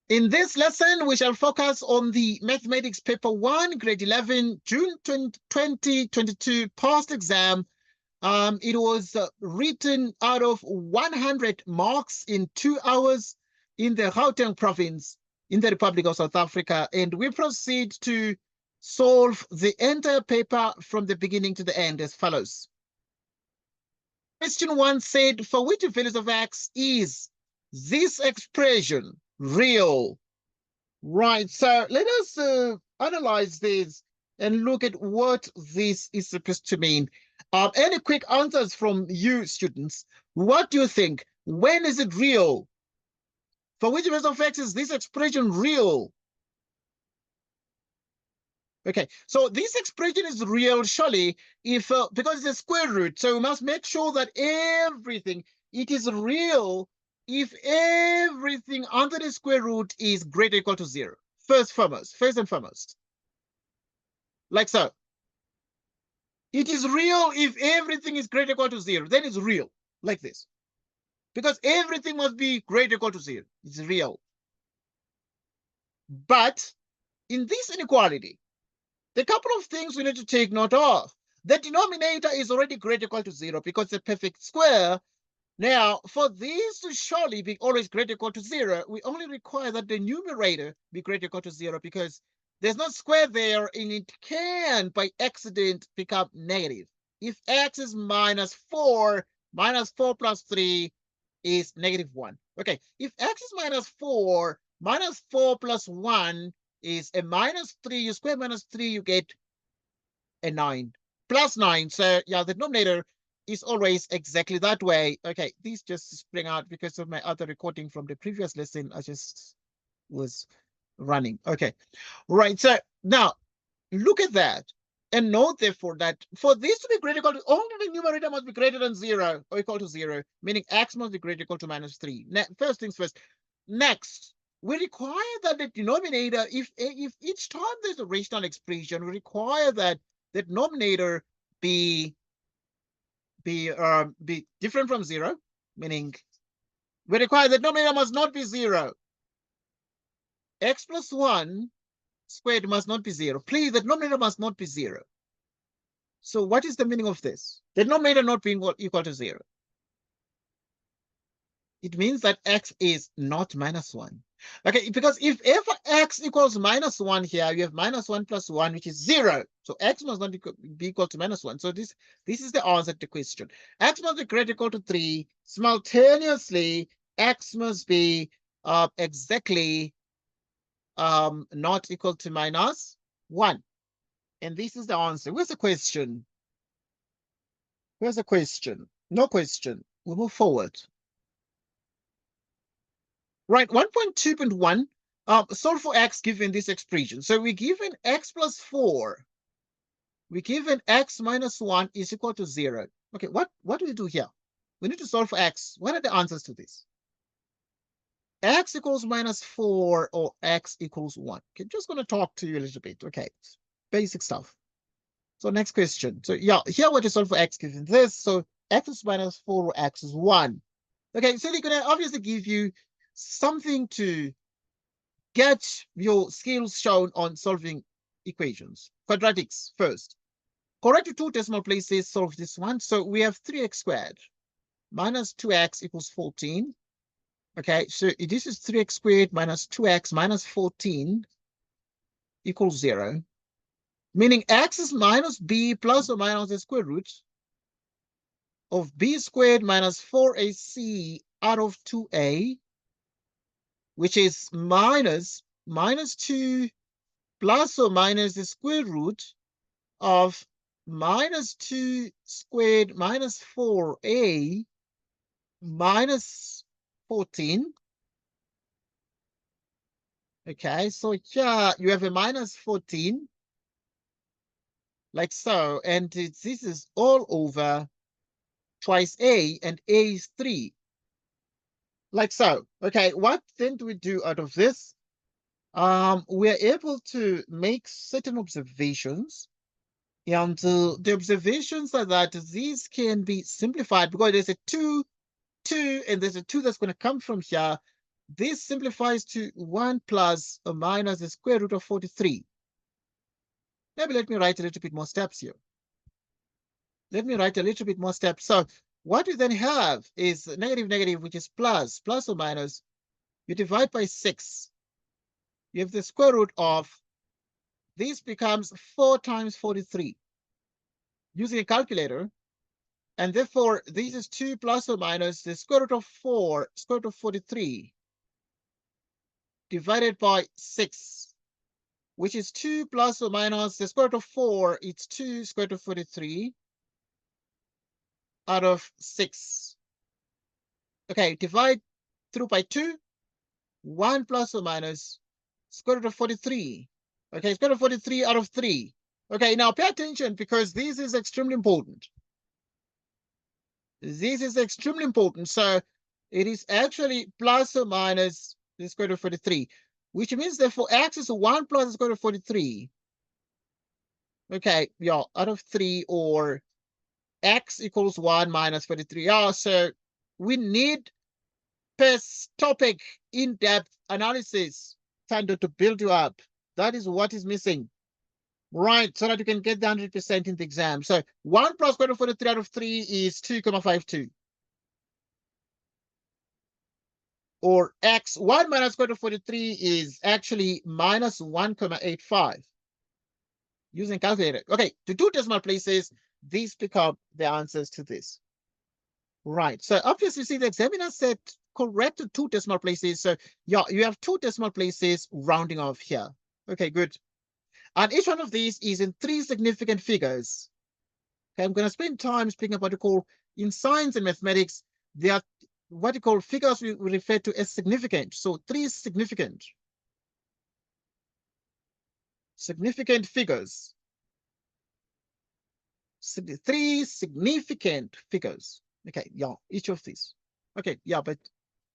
In this lesson, we shall focus on the Mathematics Paper 1, Grade 11, June 2022 past exam. It was written out of 100 marks in 2 hours in the Gauteng province in the Republic of South Africa. And we proceed to solve the entire paper from the beginning to the end as follows. Question 1 said, for which values of x is this expression real? Right, so let us analyze this and look at what this is supposed to mean. Any quick answers from you students? What do you think? When is it real? For which values of x is this expression real? Okay, so this expression is real surely if because it's a square root, so we must make sure that everything, it is real if everything under the square root is greater or equal to 0. First and foremost. Like so. It is real if everything is greater or equal to 0. Then it's real, like this. Because everything must be greater or equal to 0. It's real. But in this inequality, the couple of things we need to take note of. The denominator is already greater or equal to 0 because it's a perfect square. Now, for this to surely be always greater or equal to 0, we only require that the numerator be greater or equal to 0 because there's no square there and it can, by accident, become negative. If x is -4, -4 plus 3 is -1. Okay, if x is -4, -4 plus 1 is a -3. You square -3, you get a 9. Plus 9. So, yeah, the denominator is always exactly that way. Okay, these just spring out because of my other recording from the previous lesson. I just was running. Okay, right. So now look at that and note therefore that for this to be greater or equal to, only the numerator must be greater than 0 or equal to 0, meaning x must be greater or equal to -3. First things first. Next, we require that the denominator, if each time there's a rational expression, we require that the denominator be different from 0, meaning we require the denominator must not be 0. X plus 1 squared must not be 0. Please, the denominator must not be 0. So what is the meaning of this? The denominator not being equal to 0. It means that x is not -1. Okay, because if ever x equals -1 here, you have -1 plus 1, which is 0. So x must not be equal to -1. So this is the answer to the question. X must be greater or equal to 3. Simultaneously, x must be exactly not equal to -1. And this is the answer. Where's the question? Where's the question? No question. We move forward. Right, 1.2.1, solve for x given this expression. So we're given x plus 4. We're given x minus 1 is equal to 0. Okay, what do we do here? We need to solve for x. What are the answers to this? X equals -4 or x equals 1. Okay, just going to talk to you a little bit. Okay, basic stuff. So next question. So yeah, here we're to solve for x given this. So x is -4 or x is 1. Okay, so they're going to obviously give you something to get your skills shown on solving equations. Quadratics first. Correct to 2 decimal places, solve this one. So we have 3x squared minus 2x equals 14. Okay, so this is 3x squared minus 2x minus 14 equals 0. Meaning x is minus b plus or minus the square root of b squared minus 4ac out of 2a, which is minus 2 plus or minus the square root of -2 squared minus 4a minus 14. Okay, so here you have a minus 14, like so, and this is all over twice a, and a is 3. Like so. Okay, what then do we do out of this? We're able to make certain observations. And the observations are that these can be simplified because there's a 2, and there's a 2 that's going to come from here. This simplifies to 1 plus or minus the square root of 43. Maybe let me write a little bit more steps here. Let me write a little bit more steps. So what we then have is negative, negative, which is plus, plus or minus. You divide by 6. You have the square root of, this becomes 4 times 43 using a calculator. And therefore, this is 2 plus or minus the square root of 4, square root of 43, divided by 6, which is 2 plus or minus the square root of 4, it's 2 square root of 43 out of 6. Okay, divide through by 2, 1 plus or minus square root of 43. Okay, square root of 43 out of 3. Okay, now pay attention because this is extremely important. This is extremely important. So it is actually plus or minus the square root of 43, which means that for x is 1 plus the square root of 43. Okay, yeah, out of 3, or x equals 1 minus 43. Yeah, so we need per topic in-depth analysis, Tando, to build you up. That is what is missing. Right, so that you can get the 100% in the exam. So 1 plus square root of 43 out of 3 is 2,52. Or x, 1 minus square root of 43 is actually minus 1,85. Using calculator. Okay, to 2 decimal places, these become the answers to this. Right, so obviously, see, the examiner said correct to 2 decimal places. So yeah, you have 2 decimal places rounding off here. Okay, good. And each one of these is in 3 significant figures. Okay, I'm going to spend time speaking about what you call, in science and mathematics, they are what you call figures we refer to as significant. So 3 significant figures. 3 significant figures. Okay, yeah, each of these. Okay, yeah, but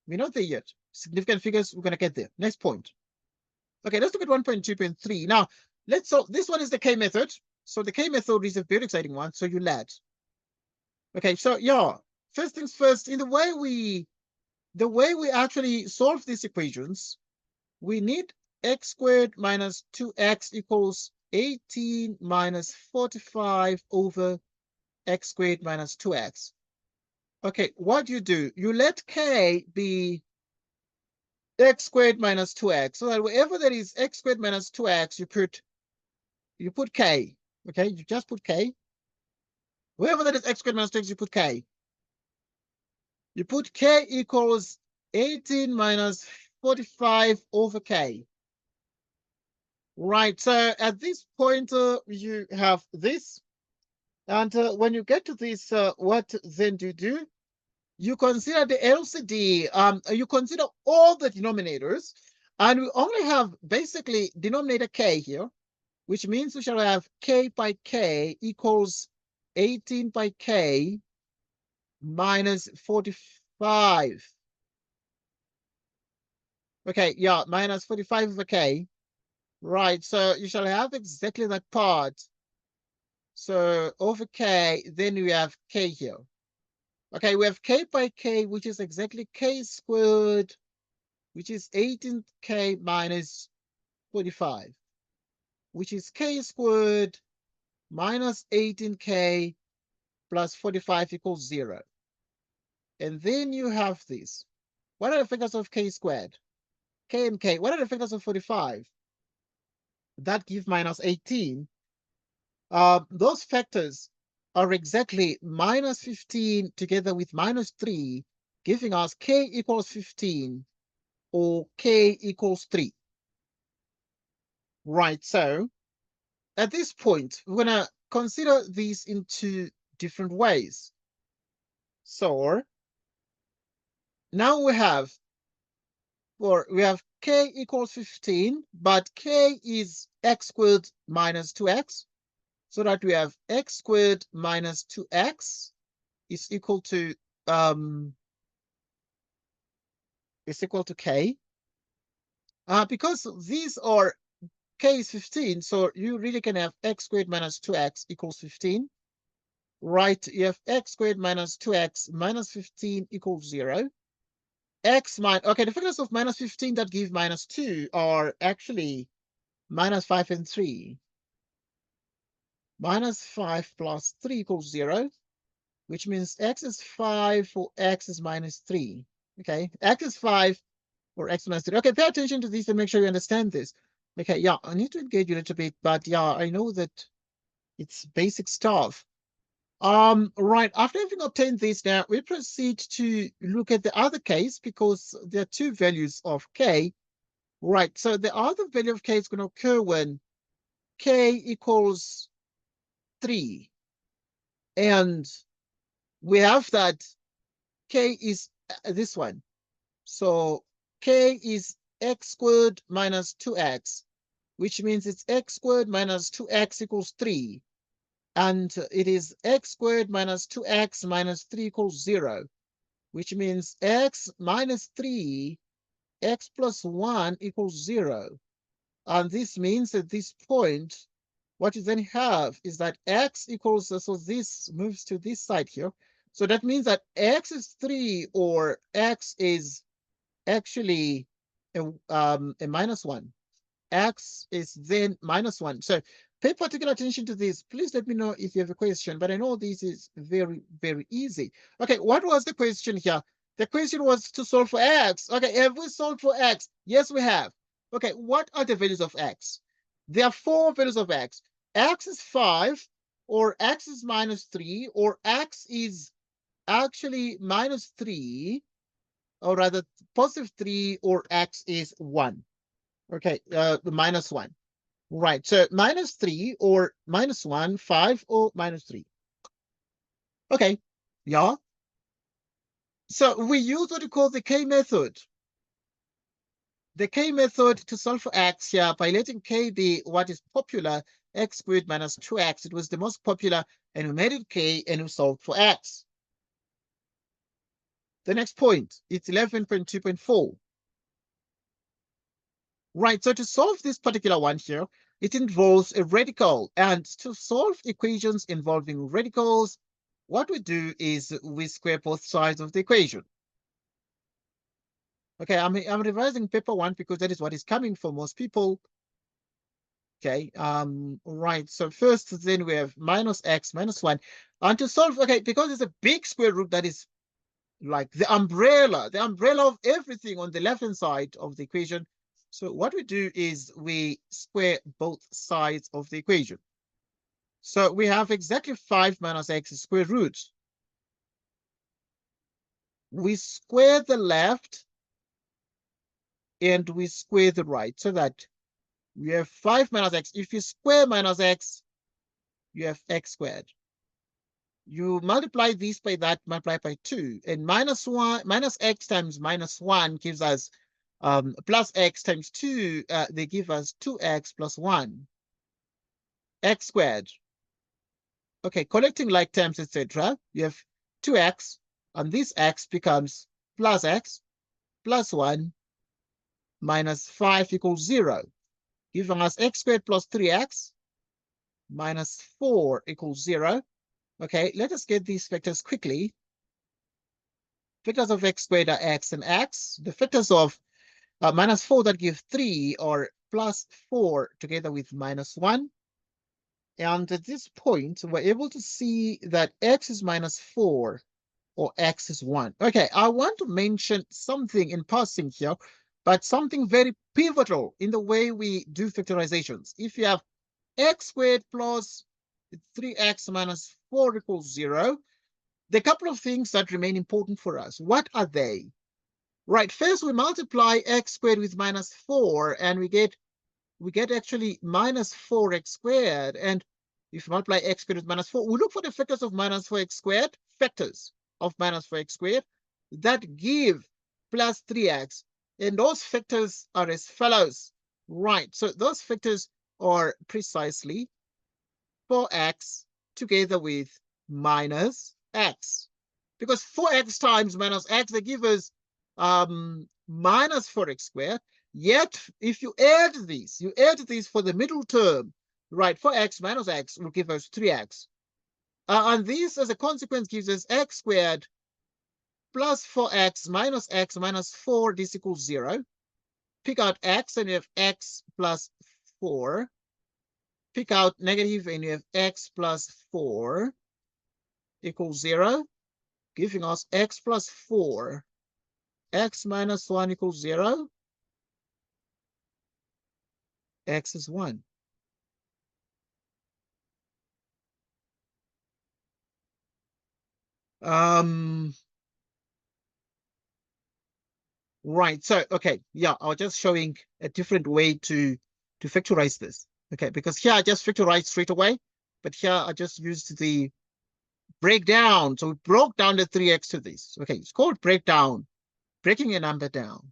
we're not there yet. Significant figures, we're going to get there. Next point. Okay, let's look at 1.2.3. Now, let's solve. This one is the K method. So the K method is a very exciting one. So you lad. Okay, so yeah, first things first, in the way we actually solve these equations, we need x squared minus 2x equals 18 minus 45 over x squared minus 2x. Okay, what do? You let k be x squared minus 2x, so that wherever there is x squared minus 2x, you put k. Okay, you just put k. Wherever there is x squared minus 2x, you put k. You put k equals 18 minus 45 over k. Right, so at this point, you have this. And when you get to this, what then do you do? You consider the LCD, you consider all the denominators, and we only have basically denominator k here, which means we shall have k by k equals 18 by k minus 45. Okay, yeah, minus 45 over k. Right, so you shall have exactly that part. So over k, then we have k here. Okay, we have k by k, which is exactly k squared, which is 18k minus 45, which is k squared minus 18k plus 45 equals 0. And then you have this. What are the factors of k squared? K and k. What are the factors of 45? That give minus 18. Those factors are exactly minus 15 together with minus 3, giving us k equals 15 or k equals 3. Right, so at this point, we're going to consider these in 2 different ways. So now we have k equals 15, but k is x squared minus 2x, so that we have x squared minus 2x is equal to k. Because these are k is 15, so you really can have x squared minus 2x equals 15. Right, you have x squared minus 2x minus 15 equals 0. x minus, okay, the factors of minus 15 that give minus 2 are actually minus 5 and 3. Minus 5 plus 3 equals 0, which means x is 5 for x is minus 3. Okay, x is 5 for x minus 3. Okay, pay attention to this and make sure you understand this. Okay, yeah, I need to engage you a little bit, but yeah, I know that it's basic stuff. Right, after having obtained this now, we proceed to look at the other case because there are two values of k. Right, so the other value of k is going to occur when k equals 3. And we have that k is this one. So k is x squared minus 2x, which means it's x squared minus 2x equals 3. And it is x squared minus 2x minus 3 equals 0, which means x minus 3, x plus 1 equals 0. And this means at this point, what you then have is that x equals, so this moves to this side here. So that means that x is 3 or x is actually a minus 1. X is then minus 1. So pay particular attention to this. Please let me know if you have a question, but I know this is very, very easy. Okay, what was the question here? The question was to solve for x. Okay, have we solved for x? Yes, we have. Okay, what are the values of x? There are 4 values of x. X is 5, or x is minus 3, or x is actually minus 3, or rather positive 3, or x is 1. Okay, minus 1. Right, so minus 3 or minus 1, 5 or minus 3. Okay, yeah. So we use what we call the K method. The K method to solve for x here by letting K be what is popular, x squared minus 2x. It was the most popular, and we made it K and we solved for x. The next point, it's 11.2.4. Right, so to solve this particular one here, it involves a radical. And to solve equations involving radicals, what we do is we square both sides of the equation. Okay, I'm revising paper 1 because that is what is coming for most people. Okay, right, so first then we have minus x minus 1. And to solve, okay, because it's a big square root that is like the umbrella of everything on the left-hand side of the equation. So what we do is we square both sides of the equation. So we have exactly 5 minus x square root. We square the left and we square the right, so that we have 5 minus x. If you square minus x, you have x squared. You multiply this by that, multiply by 2, and minus x times minus 1 gives us plus x times 2, they give us 2x plus 1, x squared. Okay, collecting like terms, etc. You have 2x, and this x becomes plus x plus 1 minus 5 equals 0, giving us x squared plus 3x minus 4 equals 0. Okay, let us get these vectors quickly. Vectors of x squared are x and x. The vectors of minus 4 that give 3 are plus 4 together with minus 1. And at this point, we're able to see that x is minus 4 or x is 1. Okay, I want to mention something in passing here, but something very pivotal in the way we do factorizations. If you have x squared plus 3x minus 4 equals 0, there are a couple of things that remain important for us. What are they? Right, first we multiply x squared with minus 4, and we get actually minus 4x squared. And if you multiply x squared with minus 4, we look for the factors of minus 4x squared, factors of minus 4x squared that give plus 3x. And those factors are as follows. Right, so those factors are precisely 4x together with minus x. Because 4x times minus x, they give us minus 4x squared. Yet, if you add these for the middle term, right, 4x minus x will give us 3x. And this, as a consequence, gives us x squared plus 4x minus 4, this equals 0. Pick out x and you have x plus 4. Pick out negative and you have x plus 4 equals 0, giving us x plus 4. X minus 1 equals 0. X is 1. Right. So, okay. Yeah, I was just showing a different way to factorize this. Okay, because here I just factorized straight away, but here I just used the breakdown. So we broke down the 3x to this. Okay, it's called breakdown, breaking a number down.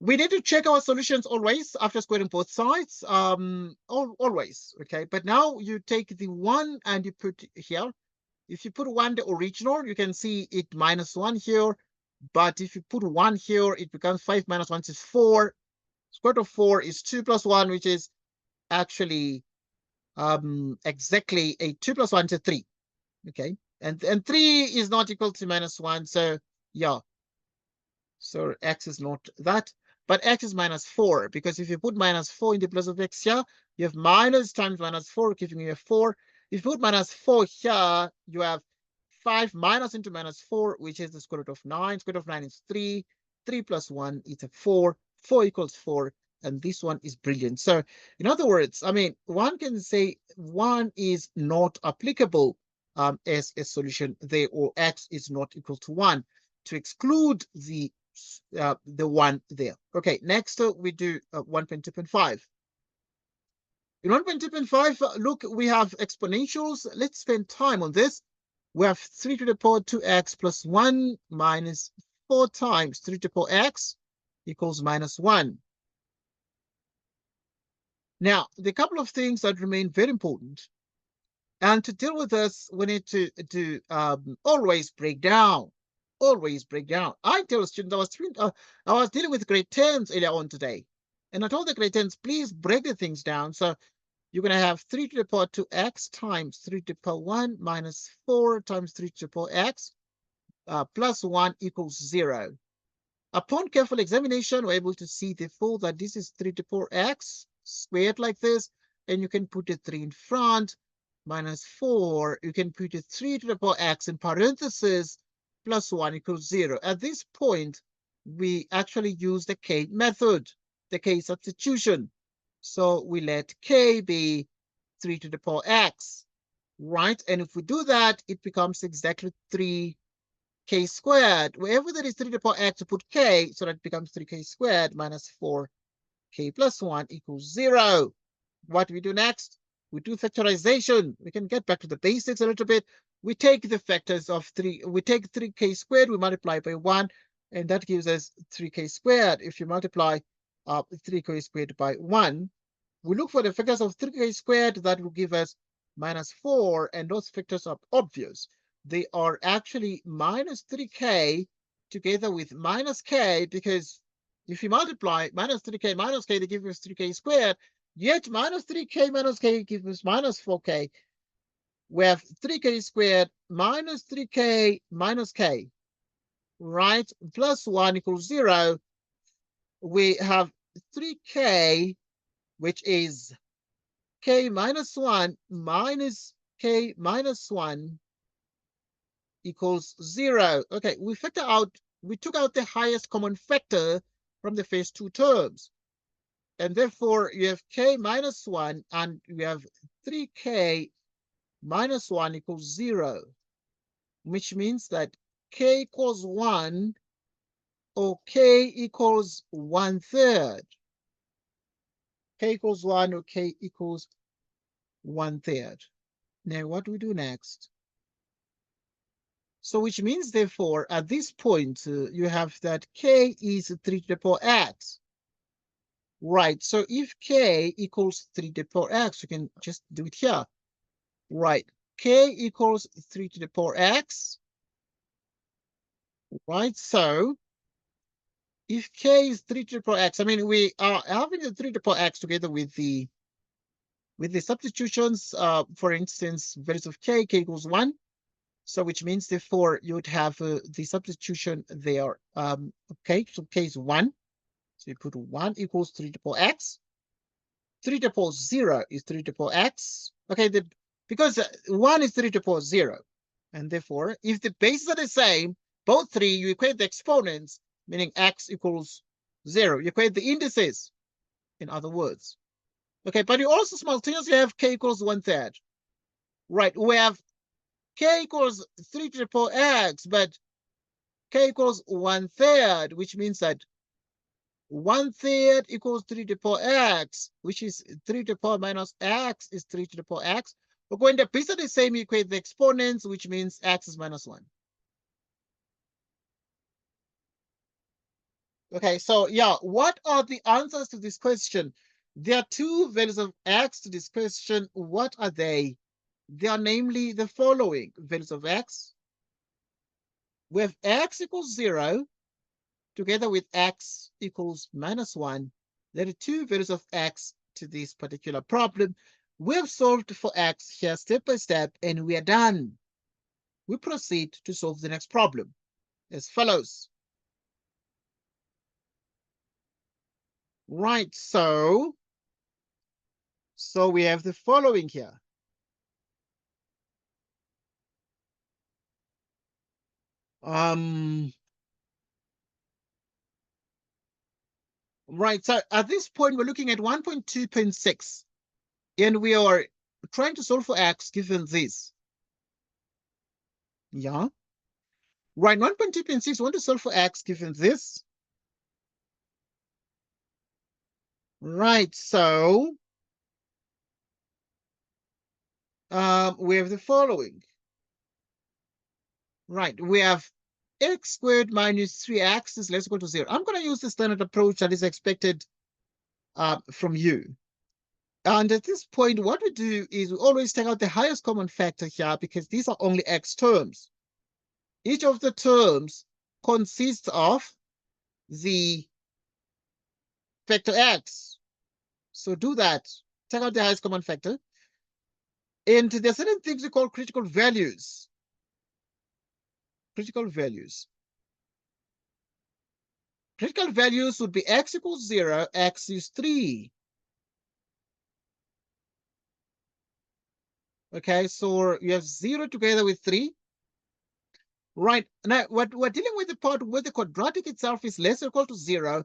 We need to check our solutions always after squaring both sides. Always. Okay, but now you take the 1 and you put here. If you put 1 the original, you can see it minus 1 here. But if you put 1 here, it becomes 5 minus 1 is 4. Square root of 4 is 2 plus 1, which is actually exactly a 2 plus 1 is a 3. Okay, and 3 is not equal to minus 1. So yeah, so x is not that, but x is minus 4, because if you put minus 4 in the place of x here, you have minus times minus 4, giving you a 4. If you put minus 4 here, you have 5 minus into minus 4, which is the square root of 9. Square root of 9 is 3. 3 plus 1 is a 4. 4 equals 4. And this one is brilliant. So in other words, I mean, one can say 1 is not applicable as a solution there, or x is not equal to 1, to exclude the 1 there. Okay, next we do 1.2.5. In 1.2.5, look, we have exponentials. Let's spend time on this. We have 3 to the power 2x plus 1 minus 4 times 3 to the power x equals minus 1. Now, the couple of things that remain very important. And to deal with this, we need to always break down. Always break down. I tell students, I was dealing with grade 10s earlier on today. And I told the grade 10s, please break the things down. So you're going to have 3 to the power 2x times 3 to the power 1 minus 4 times 3 to the power x plus 1 equals 0. Upon careful examination, we're able to see therefore that this is 3 to the power x squared like this, and you can put a 3 in front, minus 4, you can put a 3 to the power x in parentheses, plus 1 equals 0. At this point, we actually use the k method, the k substitution. So we let k be 3 to the power x, right? And if we do that, it becomes exactly 3k squared. Wherever there is 3 to the power x, you put k, so that it becomes 3k squared minus 4k plus 1 equals 0. What do we do next? We do factorization. We can get back to the basics a little bit. We take the factors of 3. We take 3k squared, we multiply by 1, and that gives us 3k squared. If you multiply 3k squared by 1, we look for the factors of 3k squared. That will give us minus 4, and those factors are obvious. They are actually minus 3k together with minus k, because if you multiply minus 3k minus k, they give us 3k squared. Yet minus 3k minus k gives us minus 4k. We have 3k squared minus 3k minus k, right? Plus 1 equals 0. We have 3k, which is k minus 1 minus k minus 1 equals 0. Okay, we took out the highest common factor from the first two terms. And therefore, you have k minus 1, and you have 3k minus 1 equals 0, which means that k equals 1 or k equals 1/3. K equals 1 or k equals 1/3. Now, what do we do next? So which means, therefore, at this point, you have that k is 3 to the power x. Right, so if k equals 3 to the power x, you can just do it here. Right, k equals 3 to the power x. Right, so if k is 3 to the power x, I mean, we are having the 3 to the power x together with the substitutions. For instance, values of k equals 1. So which means therefore you would have the substitution there. Okay, so case 1. So you put 1 equals 3 to the power x. 3 to the power 0 is 3 to the power x. Okay, because 1 is 3 to the power 0. And therefore, if the bases are the same, both 3, you equate the exponents, meaning x equals 0. You equate the indices, in other words. Okay, but you also simultaneously have k equals 1/3. Right, we have k equals 3 to the power x, but k equals 1/3, which means that 1/3 equals 3 to the power x, which is 3 to the power minus x is 3 to the power x. But when the bases are the same, you equate the exponents, which means x is minus 1. Okay, so yeah, what are the answers to this question? There are two values of x to this question. What are they? They are namely the following values of x. We have x equals 0 together with x equals minus 1. There are two values of x to this particular problem. We have solved for x here step by step, and we are done. We proceed to solve the next problem as follows. Right, so we have the following here. Right, so at this point, we're looking at 1.2.6, and we are trying to solve for x given this. Yeah. Right, 1.2.6, we want to solve for x given this. Right, so we have the following. Right, we have x squared minus 3x is less equal to 0. I'm going to use the standard approach that is expected from you. And at this point, what we do is we always take out the highest common factor here because these are only x terms. Each of the terms consists of the factor x. So do that. Take out the highest common factor. And there are certain things we call critical values. Critical values. Critical values would be x equals 0, x is 3. Okay, so you have 0 together with 3. Right, now what we're dealing with the part where the quadratic itself is less or equal to 0.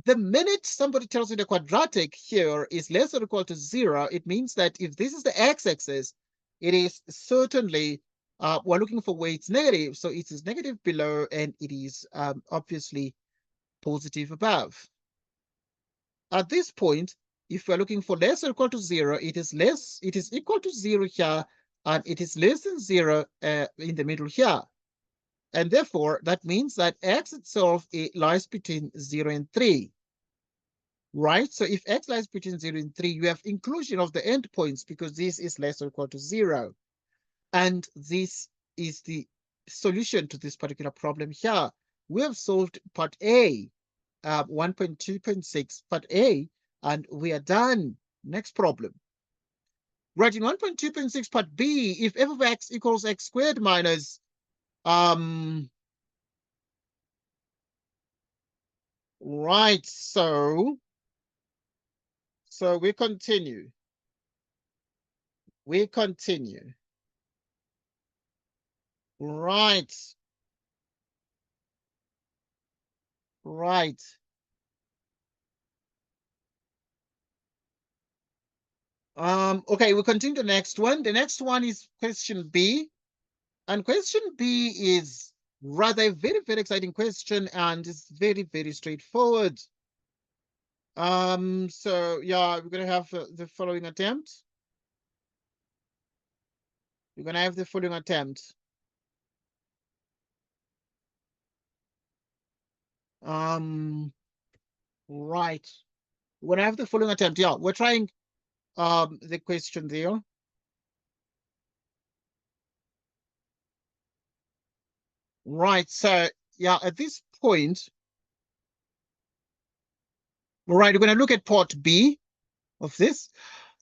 The minute somebody tells you the quadratic here is less or equal to 0, it means that if this is the x-axis, it is certainly, we're looking for where it's negative. So it is negative below and it is obviously positive above. At this point, if we're looking for less or equal to 0, it is equal to 0 here, and it is less than 0 in the middle here. And therefore, that means that x itself, it lies between 0 and 3. Right? So if x lies between 0 and 3, you have inclusion of the endpoints because this is less or equal to 0. And this is the solution to this particular problem here. We have solved part A, 1.2.6, part A, and we are done. Next problem. Right, in 1.2.6 part B, if f of x equals x squared minus right, so we continue. We continue. Right. Right. Okay, we'll continue to the next one. The next one is question B. And question B is rather a very, very exciting question, and it's very, very straightforward. So yeah, we're gonna have the following attempt. We're gonna have the following attempt. Right. We're gonna have the following attempt. Yeah, we're trying the question there. Right. So yeah, at this point, right, we're gonna look at part B of this.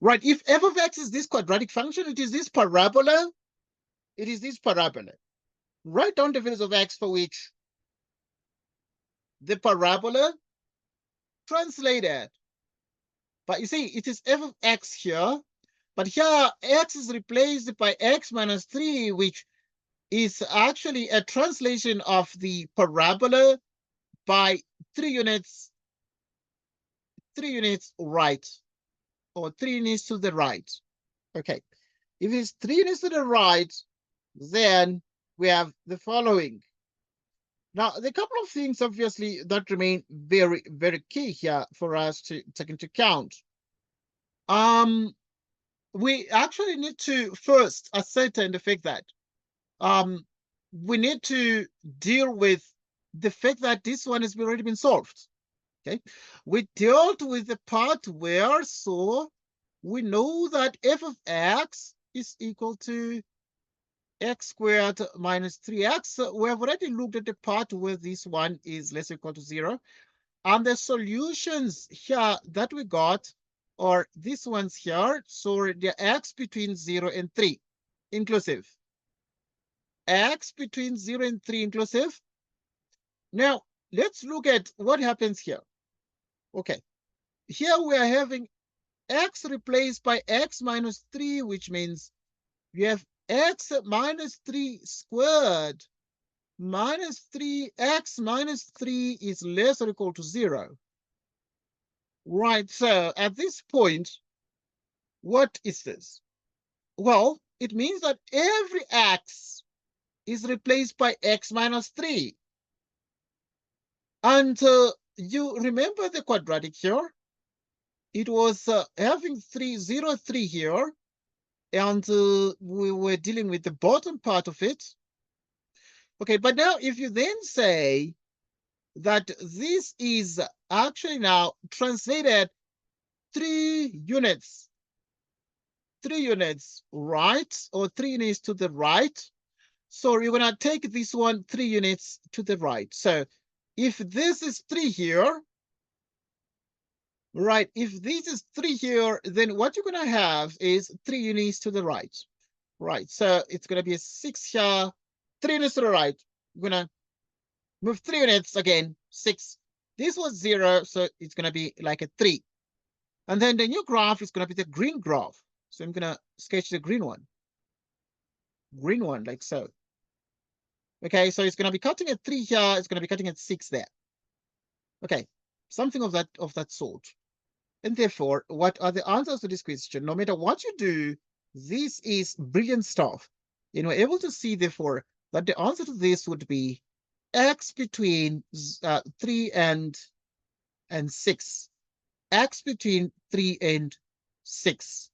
Right, if f of x is this quadratic function, it is this parabola. It is this parabola. Write down the values of x for which the parabola translated. But you see, it is f of x here, but here x is replaced by x minus 3, which is actually a translation of the parabola by 3 units right, or 3 units to the right. Okay, if it's 3 units to the right, then we have the following. Now, the couple of things, obviously, that remain very, very key here for us to take into account. We actually need to first ascertain the fact that we need to deal with the fact that this one has already been solved. Okay, we dealt with the part where, so we know that f of x is equal to x squared minus 3x. We have already looked at the part where this one is less or equal to 0. And the solutions here that we got are these ones here. So the x between 0 and 3 inclusive. X between 0 and 3 inclusive. Now, let's look at what happens here. Okay, here we are having x replaced by x minus 3, which means we have x minus 3 squared minus 3x minus 3 is less or equal to 0. Right, so at this point, what is this? Well, it means that every x is replaced by x minus 3. And you remember the quadratic here? It was having 3, 0, 3 here. And we were dealing with the bottom part of it. Okay, but now if you then say that this is actually now translated 3 units, right? Or 3 units to the right. So you're going to take this one 3 units to the right. So if this is 3 here, right, if this is 3 here, then what you're going to have is 3 units to the right. Right, so it's going to be a 6 here, 3 units to the right. We're going to move 3 units again, 6. This was 0, so it's going to be like a 3. And then the new graph is going to be the green graph. So I'm going to sketch the green one. Green one, like so. Okay, so it's going to be cutting at 3 here. It's going to be cutting at 6 there. Okay, something of that sort. And therefore, what are the answers to this question? No matter what you do, this is brilliant stuff. And we're able to see, therefore, that the answer to this would be x between 3 and 6. X between 3 and 6.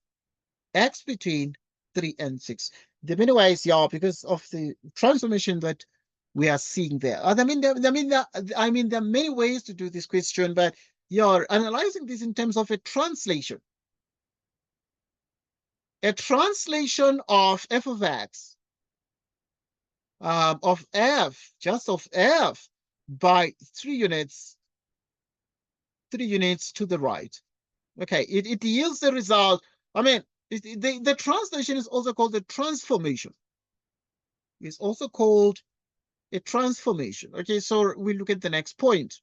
X between 3 and 6. The many ways, yeah, because of the transformation that we are seeing there. There are many ways to do this question, but you're analyzing this in terms of a translation. A translation of f of x, of f, just of f, by 3 units to the right. Okay, it yields the result. I mean, the translation is also called the transformation. It's also called a transformation. Okay, so we look at the next point.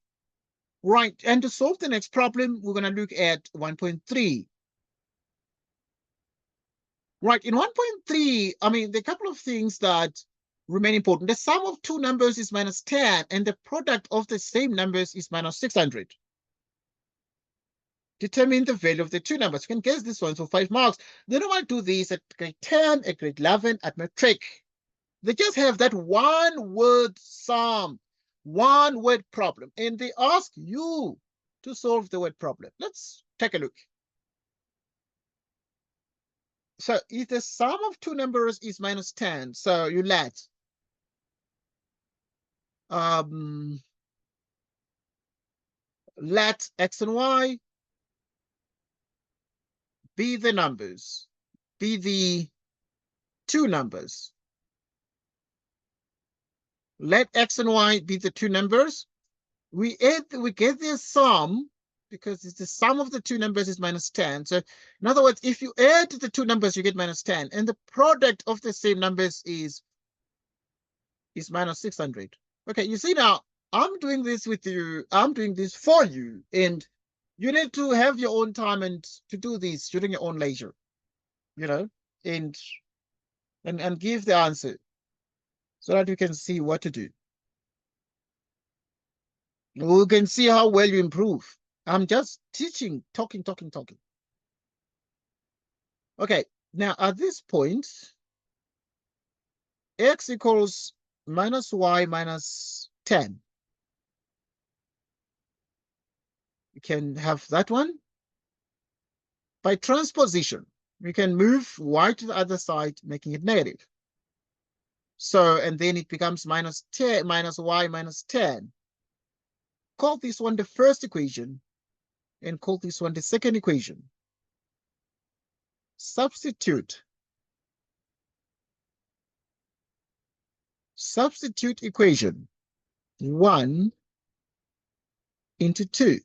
Right, and to solve the next problem, we're going to look at 1.3. Right, in 1.3, I mean, there are a couple of things that remain important. The sum of two numbers is minus 10, and the product of the same numbers is minus 600. Determine the value of the two numbers. You can guess this one for 5 marks. They don't want to do this at grade 10, at grade 11, at matric. They just have that one word sum, one word problem, and they ask you to solve the word problem. Let's take a look. So if the sum of two numbers is minus 10, so you let x and y be the numbers, be the two numbers. Let x and y be the two numbers. We get the sum because it's the sum of the two numbers is minus 10. So in other words, if you add the two numbers, you get minus 10. And the product of the same numbers is is minus 600. Okay, you see now, I'm doing this with you. I'm doing this for you. And you need to have your own time and to do this during your own leisure, you know, and and give the answer so that you can see what to do. We can see how well you improve. I'm just teaching, talking. Okay, now at this point, x equals minus y minus 10. You can have that one. By transposition, we can move y to the other side, making it negative. So, and then it becomes minus 10, minus y minus 10. Call this one the first equation and call this one the second equation. Substitute equation 1 into 2.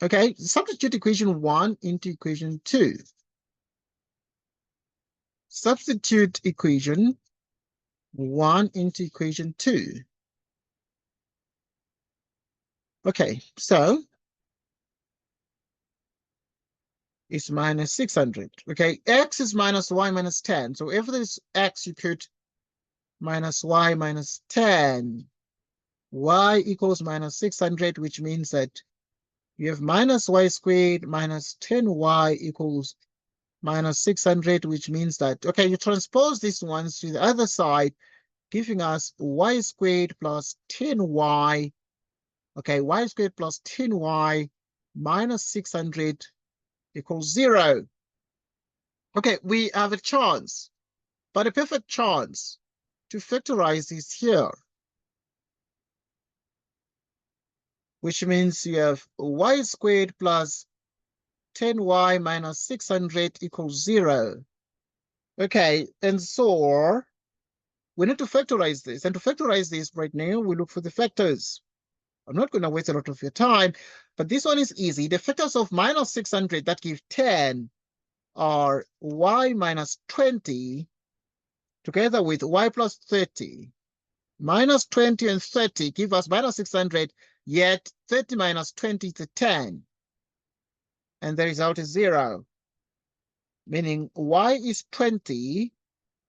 Okay, substitute equation 1 into equation 2. Substitute equation 1 into equation 2. Okay, so it's minus 600. Okay, x is minus y minus 10. So if there's x, you put minus y minus 10. Y equals minus 600, which means that you have minus y squared minus 10y equals minus 600, which means that, okay, you transpose these ones to the other side, giving us y squared plus 10y. Okay, y squared plus 10y minus 600 equals 0. Okay, we have a chance, but a perfect chance to factorize this here, which means you have y squared plus 10y minus 600 equals 0. Okay, and so we need to factorize this. And to factorize this right now, we look for the factors. I'm not going to waste a lot of your time, but this one is easy. The factors of minus 600 that give 10 are y minus 20 together with y plus 30. Minus 20 and 30 give us minus 600, yet 30 minus 20 is 10. And the result is 0, meaning y is 20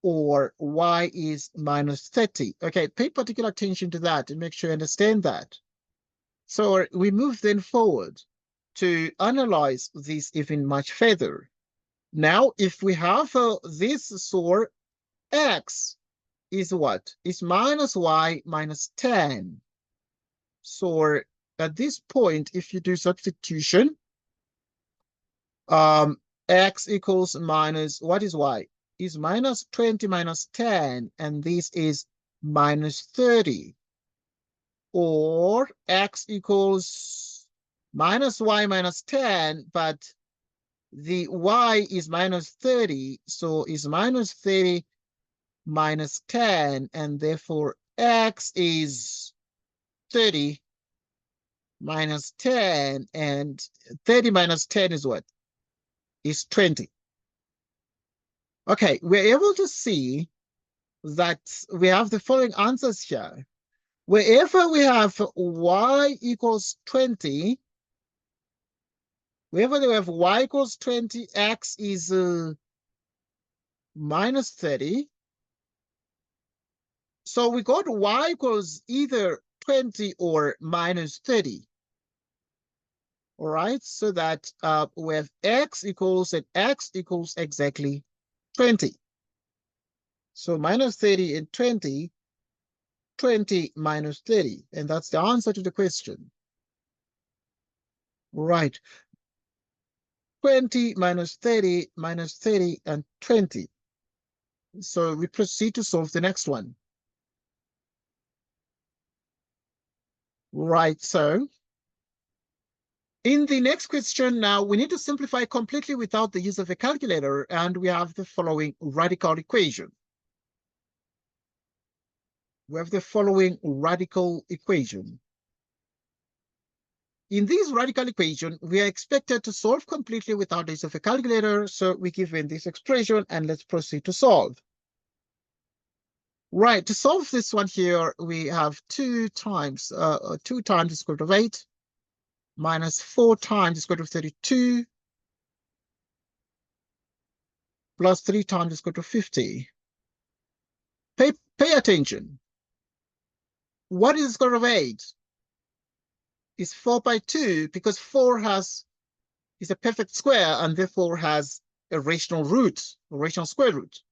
or y is minus 30. Okay, pay particular attention to that and make sure you understand that. So we move then forward to analyze this even much further. Now, if we have this, so x is what? Is minus y minus 10. So at this point, if you do substitution, x equals minus, what is y? Is minus 20 minus 10, and this is minus 30. Or x equals minus y minus 10, but the y is minus 30, so is minus 30 minus 10, and therefore x is 30 minus 10, and 30 minus 10 is what? Is 20. Okay, we're able to see that we have the following answers here. Wherever we have y equals 20, wherever we have y equals 20, x is minus 30. So we got y equals either 20 or minus 30. All right, so that we have x equals, and x equals exactly 20. So minus 30 and 20, 20 minus 30. And that's the answer to the question. Right. 20 minus 30, and 20. So we proceed to solve the next one. Right, so in the next question now, we need to simplify completely without the use of a calculator, and we have the following radical equation. We have the following radical equation. In this radical equation, we are expected to solve completely without the use of a calculator, so we give in this expression and let's proceed to solve. Right, to solve this one here, we have 2 times the square root of 8 minus 4 times the square root of 32 plus 3 times the square root of 50. Pay attention. What is the square root of 8? It's 4 by 2 because 4 is a perfect square and therefore has a rational root, a rational square root.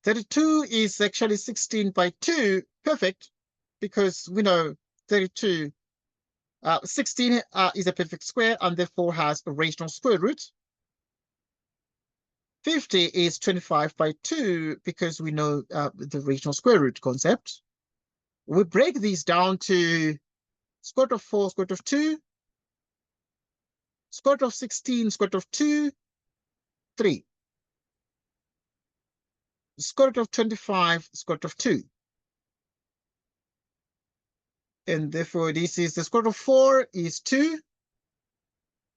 32 is actually 16 by 2, perfect, because we know 32, 16 is a perfect square and therefore has a rational square root. 50 is 25 by 2 because we know the rational square root concept. We break these down to square root of 4, square root of 2, square root of 16, square root of 2, 3. Square root of 25, square root of 2. And therefore, this is the square root of 4 is 2.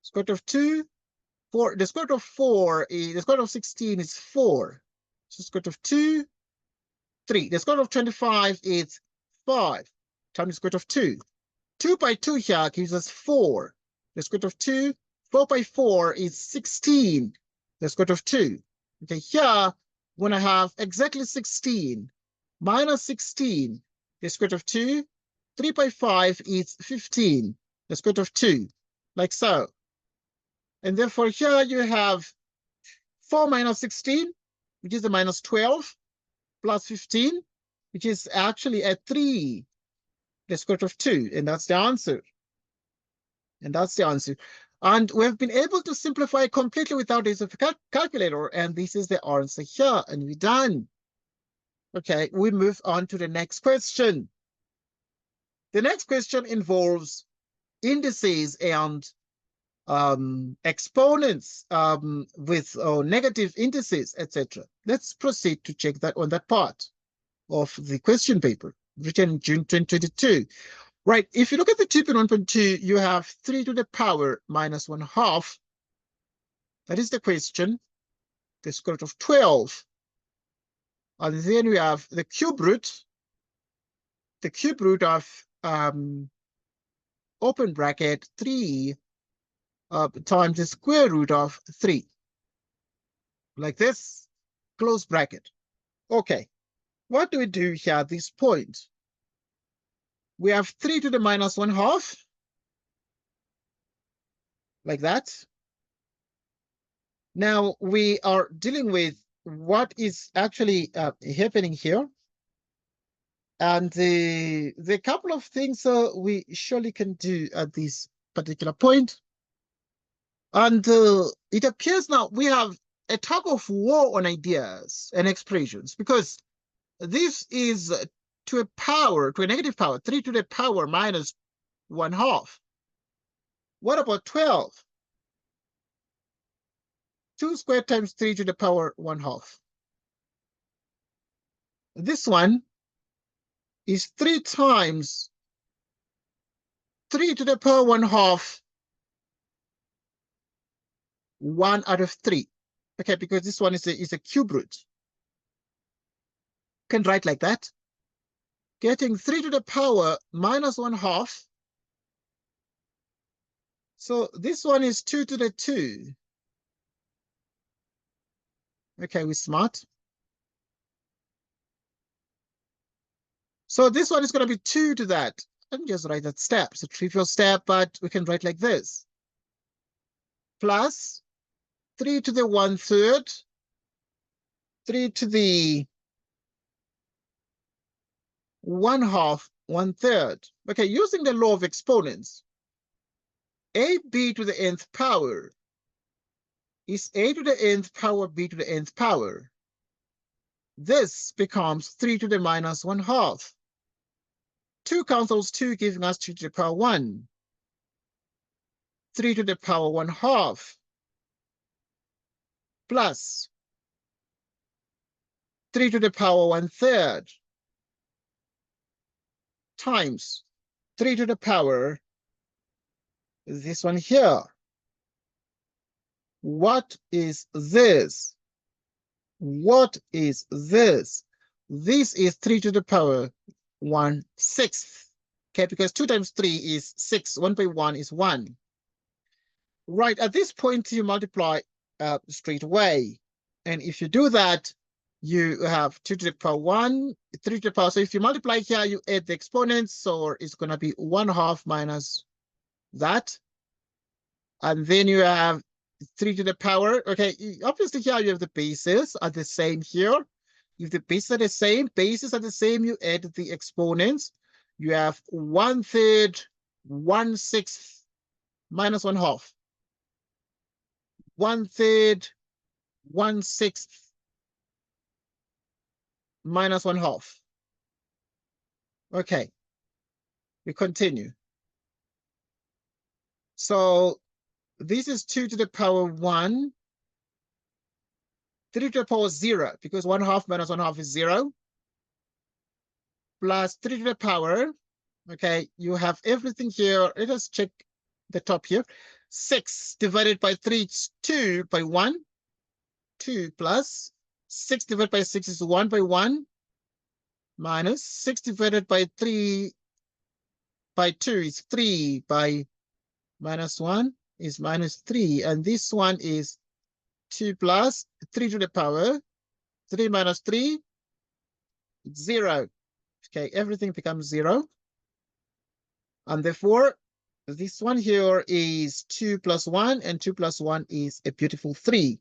Square root of 2, 4. The square root of 4 is, the square root of 16 is 4. So square root of 2, 3. The square root of 25 is 5 times the square root of 2. 2 by 2 here gives us 4. The square root of 2, 4 by 4 is 16. The square root of 2. Okay, here, when I have exactly 16 minus 16, the square root of 2, 3 by 5 is 15. The square root of 2, like so. And therefore here you have 4 minus 16, which is a minus 12, plus 15, which is actually a 3, the square root of 2. And that's the answer. And that's the answer. And we've been able to simplify completely without the use of a calculator. And this is the answer here. And we're done. Okay, we move on to the next question. The next question involves indices and exponents with negative indices, etc. Let's proceed to check that on that part of the question paper written in June 2022. Right, if you look at the 2.1.2, you have 3 to the power minus 1/2. That is the question. The square root of 12. And then we have the cube root. The cube root of open bracket 3 times the square root of 3. Like this, close bracket. Okay, what do we do here at this point? We have 3 to the minus 1/2, like that. Now we are dealing with what is actually happening here. And the couple of things we surely can do at this particular point. And it appears now we have a tug of war on ideas and expressions, because this is to a negative power, 3 to the power minus 1/2. What about 12? 2 squared times 3 to the power 1/2. This one is 3 times 3 to the power 1/2, 1 out of 3. Okay, because this one is a cube root. Can write like that. Getting 3 to the power minus 1/2. So this one is 2 to the 2. Okay, we're smart. So this one is going to be 2 to that. Let me just write that step. It's a trivial step, but we can write like this. Plus 3 to the 1/3, 3 to the 1/2, 1/3. Okay, using the law of exponents, ab to the nth power is a to the nth power b to the nth power. This becomes 3 to the minus 1/2. 2 cancels 2, giving us 2 to the power 1. 3 to the power 1/2 plus 3 to the power 1/3 times 3 to the power, this one here. What is this? What is this? This is 3 to the power 1/6. Okay, because 2 times 3 is 6. 1 by 1 is 1. Right, at this point, you multiply straight away. And if you do that, you have 2 to the power 1, 3 to the power. So if you multiply here, you add the exponents. So it's going to be 1/2 minus that. And then you have 3 to the power. Okay, obviously here you have the bases are the same here. If the bases are the same, you add the exponents. You have 1/3, 1/6 minus 1/2. 1/3, 1/6 minus 1/2. Okay, we continue. So this is 2 to the power 1, 3 to the power 0, because 1/2 minus 1/2 is 0, plus 3 to the power. Okay, you have everything here. Let us check the top here. 6 divided by 3 is 2 by 1. 2 plus 6 divided by 6 is 1 by 1. Minus 6 divided by 3 by 2 is 3 by minus 1 is minus 3. And this one is 2 plus 3 to the power. 3 minus 3, 0. Okay, everything becomes 0. And therefore, this one here is 2 plus 1, and 2 plus 1 is a beautiful 3.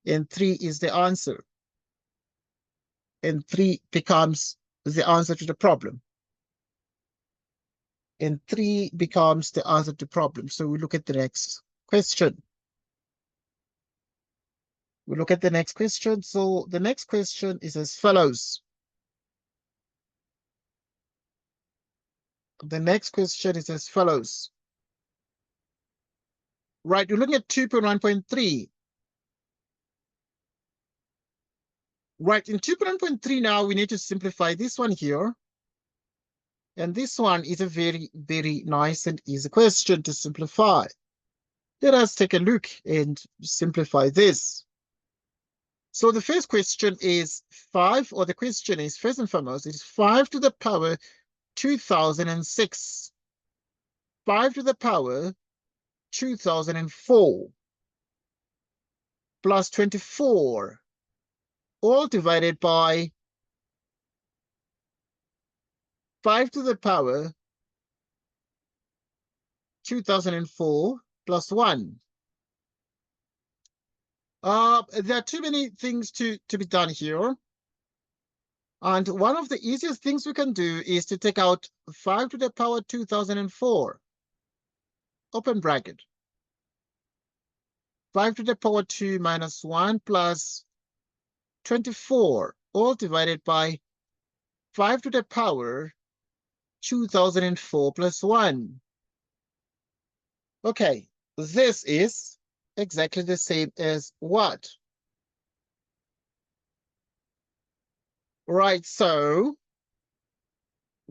And 3 is the answer. And 3 becomes the answer to the problem. And 3 becomes the answer to the problem. So we look at the next question. We look at the next question. So the next question is as follows. The next question is as follows. Right, you're looking at 2.1.3. Right, in 2.1.3 now, we need to simplify this one here. And this one is a very, very nice and easy question to simplify. Let us take a look and simplify this. So the first question is 5, or the question is, first and foremost, it is 5 to the power 2006. 5 to the power 2004 plus 24, all divided by 5 to the power 2004 plus 1. There are too many things to be done here. And one of the easiest things we can do is to take out 5 to the power 2004, open bracket. 5 to the power 2 minus 1 plus 24, all divided by 5 to the power 2004 plus 1. Okay, this is exactly the same as what? Right, so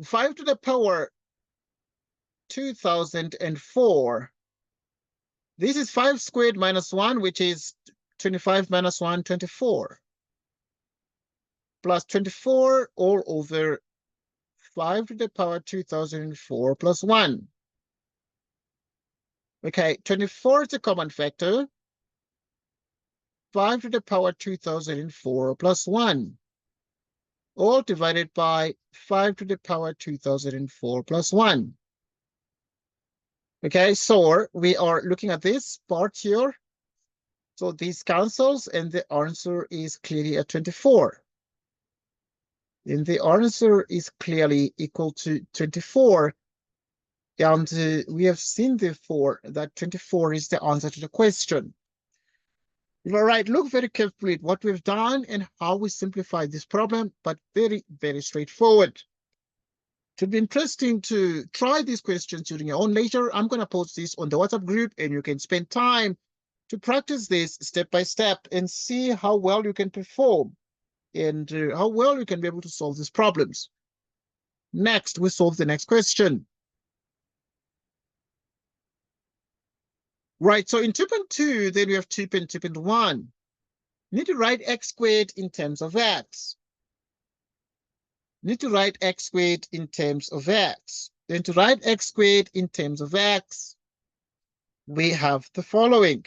5 to the power 2004. This is 5 squared minus 1, which is 25 minus 1, 24. Plus 24 all over 5 to the power 2004 plus 1. Okay, 24 is a common factor. 5 to the power 2004 plus 1. All divided by 5 to the power 2004 plus 1. Okay, so we are looking at this part here. So these cancels, and the answer is clearly a 24. And the answer is clearly equal to 24. And we have seen before that 24 is the answer to the question. All right, look very carefully at what we've done and how we simplify this problem, but very, very straightforward. It would be interesting to try these questions during your own leisure. I'm going to post this on the WhatsApp group, and you can spend time to practice this step by step and see how well you can perform and how well you can be able to solve these problems. Next, we solve the next question. Right, so in 2.2, then we have 2.2.1. You need to write x squared in terms of x. need to write x squared in terms of x. Then to write x squared in terms of x, we have the following.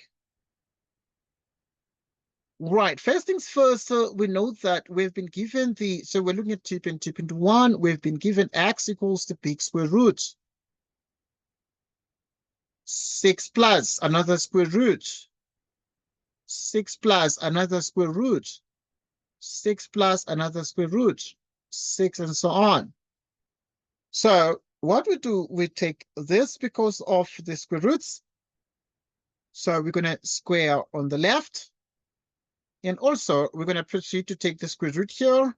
Right, first things first, we know that we've been given so we're looking at 2.2.1, we've been given x equals the big square root. 6 plus another square root. 6 plus another square root. 6 plus another square root. 6 and so on. So what we do, we take this because of the square roots. So we're going to square on the left. And also, we're going to proceed to take the square root here,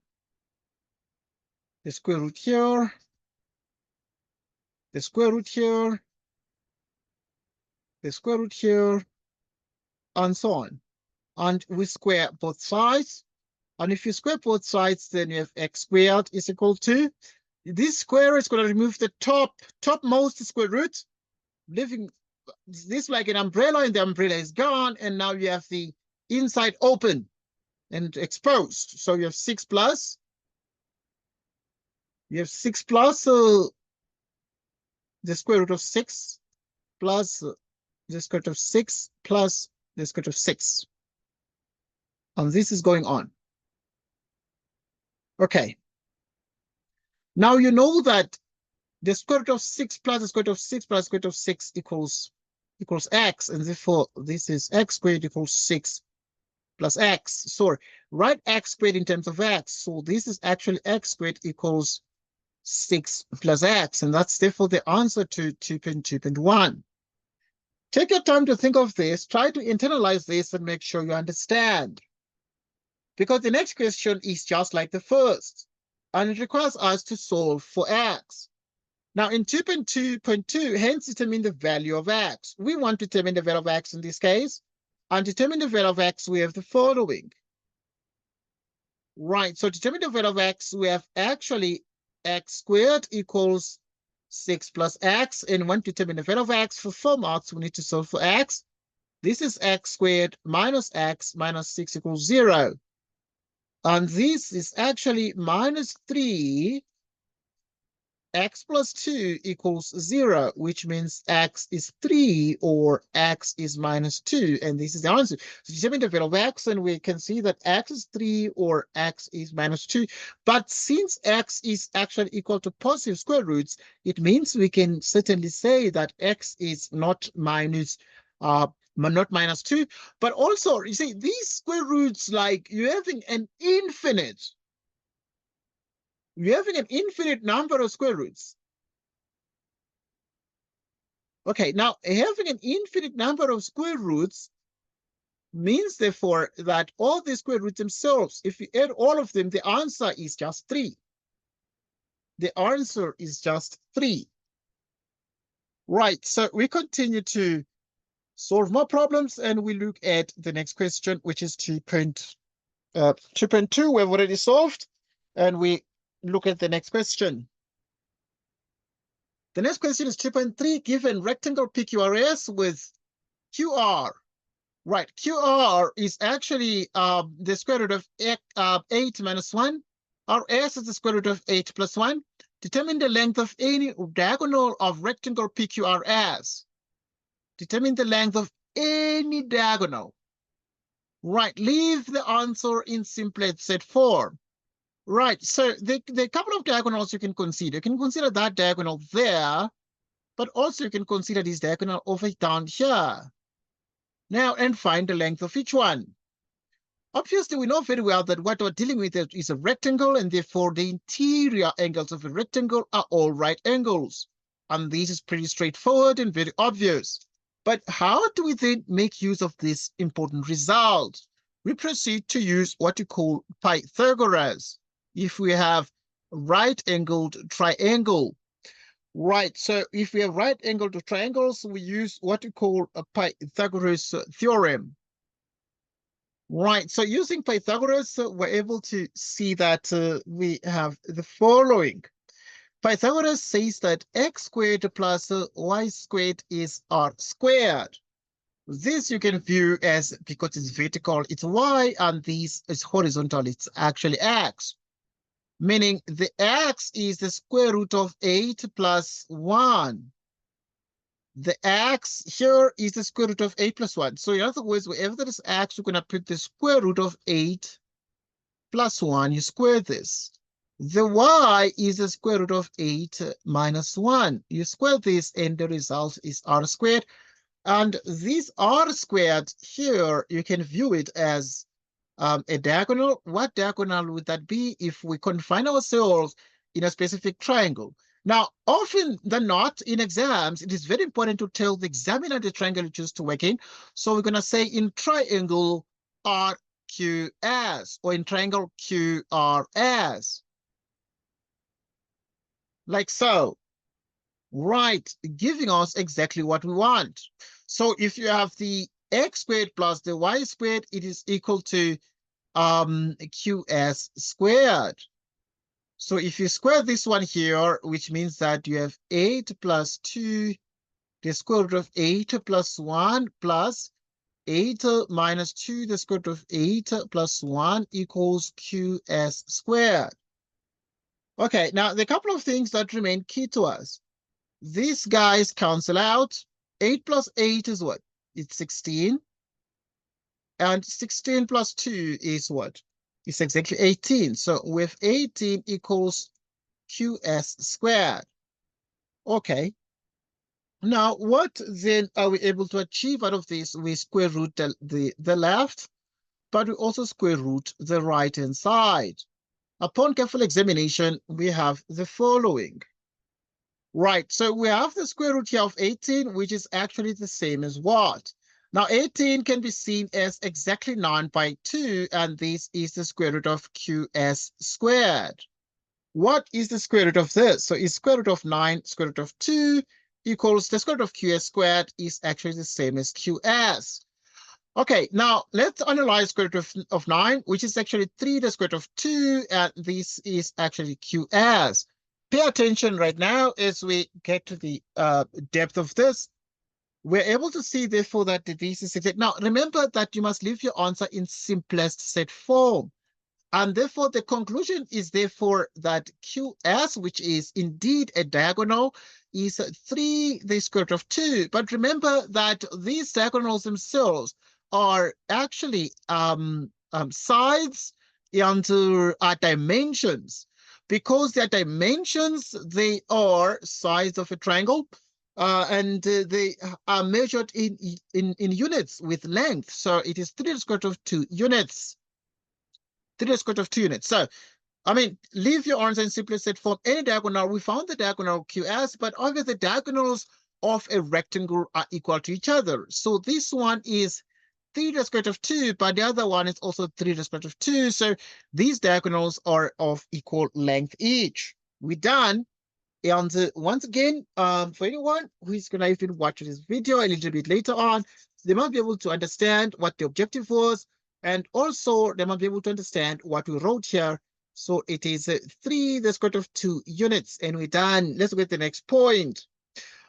the square root here, the square root here, the square root here, and so on. And we square both sides. And if you square both sides, then you have x squared is equal to, this square is going to remove the topmost square root, leaving this like an umbrella, and the umbrella is gone. And now you have the inside open and exposed. So you have 6 plus. You have 6 plus the square root of 6 plus the square root of 6 plus the square root of 6. And this is going on. Okay. Now you know that the square root of 6 plus the square root of 6 plus the square root of 6 equals x, and therefore this is x squared equals 6 plus x. So write x squared in terms of x. So this is actually x squared equals 6 plus x, and that's therefore the answer to 2.2.1. Take your time to think of this, try to internalize this and make sure you understand. Because the next question is just like the first, and it requires us to solve for x. Now in 2.2.2, hence determine the value of x. We want to determine the value of x in this case. And to determine the value of x, we have the following. Right, so to determine the value of x, we have actually x squared equals 6 plus x. And when to determine the value of x for 4 marks, we need to solve for x. This is x squared minus x minus 6 equals 0. And this is actually minus 3 x plus 2 equals 0, which means x is 3 or x is minus 2. And this is the answer. So determine the value of x, and we can see that x is 3 or x is minus 2. But since x is actually equal to positive square roots, it means we can certainly say that x is not minus 2. But also, you see, these square roots, like you're having an infinite number of square roots. Okay, now having an infinite number of square roots means, therefore, that all the square roots themselves, if you add all of them, the answer is just 3. The answer is just 3. Right, so we continue to solve more problems, and we look at the next question, which is 2.2. We've already solved, and we look at the next question. The next question is 2.3. Given rectangle PQRS with QR. Right, QR is actually the square root of 8 minus 1. RS is the square root of 8 plus 1. Determine the length of any diagonal of rectangle PQRS. Determine the length of any diagonal. Right, leave the answer in simplet set form. Right, so the couple of diagonals you can consider. You can consider that diagonal there, but also you can consider this diagonal over down here. Now, and find the length of each one. Obviously, we know very well that what we're dealing with is a rectangle, and therefore the interior angles of a rectangle are all right angles. And this is pretty straightforward and very obvious. But how do we then make use of this important result? We proceed to use what we call Pythagoras. If we have right-angled triangle. Right, so if we have right-angled triangles, we use what we call a Pythagoras theorem. Right, so using Pythagoras, we're able to see that we have the following. Pythagoras says that x squared plus y squared is r squared. This you can view as, because it's vertical, it's y, and this is horizontal, it's actually x. meaning the x is the square root of 8 plus 1. The x here is the square root of 8 plus 1. So in other words, wherever there is x, we're going to put the square root of 8 plus 1. You square this. The y is the square root of 8 minus 1. You square this, and the result is r squared. And this r squared here, you can view it as a diagonal. What diagonal would that be if we confine ourselves in a specific triangle? Now, often than not in exams, it is very important to tell the examiner the triangle you choose to work in. So we're going to say in triangle RQS or in triangle QRS. Like so. Right, giving us exactly what we want. So if you have the x squared plus the y squared, it is equal to QS squared. So if you square this one here, which means that you have 8 plus 2, the square root of 8 plus 1 plus 8 minus 2, the square root of 8 plus 1 equals QS squared. Okay, now there are a couple of things that remain key to us. These guys cancel out. 8 plus 8 is what? It's 16. And 16 plus 2 is what? It's exactly 18. So with 18 equals QS squared. Okay. Now, what then are we able to achieve out of this? We square root the left, but we also square root the right-hand side. Upon careful examination, we have the following. Right, so we have the square root here of 18, which is actually the same as what? Now, 18 can be seen as exactly 9 by 2, and this is the square root of QS squared. What is the square root of this? So it's square root of 9, square root of 2 equals the square root of QS squared is actually the same as QS. Okay, now let's analyze square root of 9, which is actually 3 the square root of 2, and this is actually QS. Pay attention right now as we get to the depth of this. We're able to see, therefore, that this is exact. Now, remember that you must leave your answer in simplest set form. And therefore, the conclusion is therefore that QS, which is indeed a diagonal, is 3 the square root of 2. But remember that these diagonals themselves are actually sides and dimensions. Because their dimensions, they are sides of a triangle, and they are measured in units with length. So it is 3 to the square root of 2 units. 3 to the square root of 2 units. So, I mean, leave your answer in simplest set form. Any diagonal, we found the diagonal QS, but obviously the diagonals of a rectangle are equal to each other. So this one is 3 to the square root of 2, but the other one is also 3 to the square root of 2. So these diagonals are of equal length each. We're done. And once again, for anyone who is going to even watch this video a little bit later on, they might be able to understand what the objective was. And also, they might be able to understand what we wrote here. So it is 3 the square root of 2 units. And we're done. Let's go to the next point.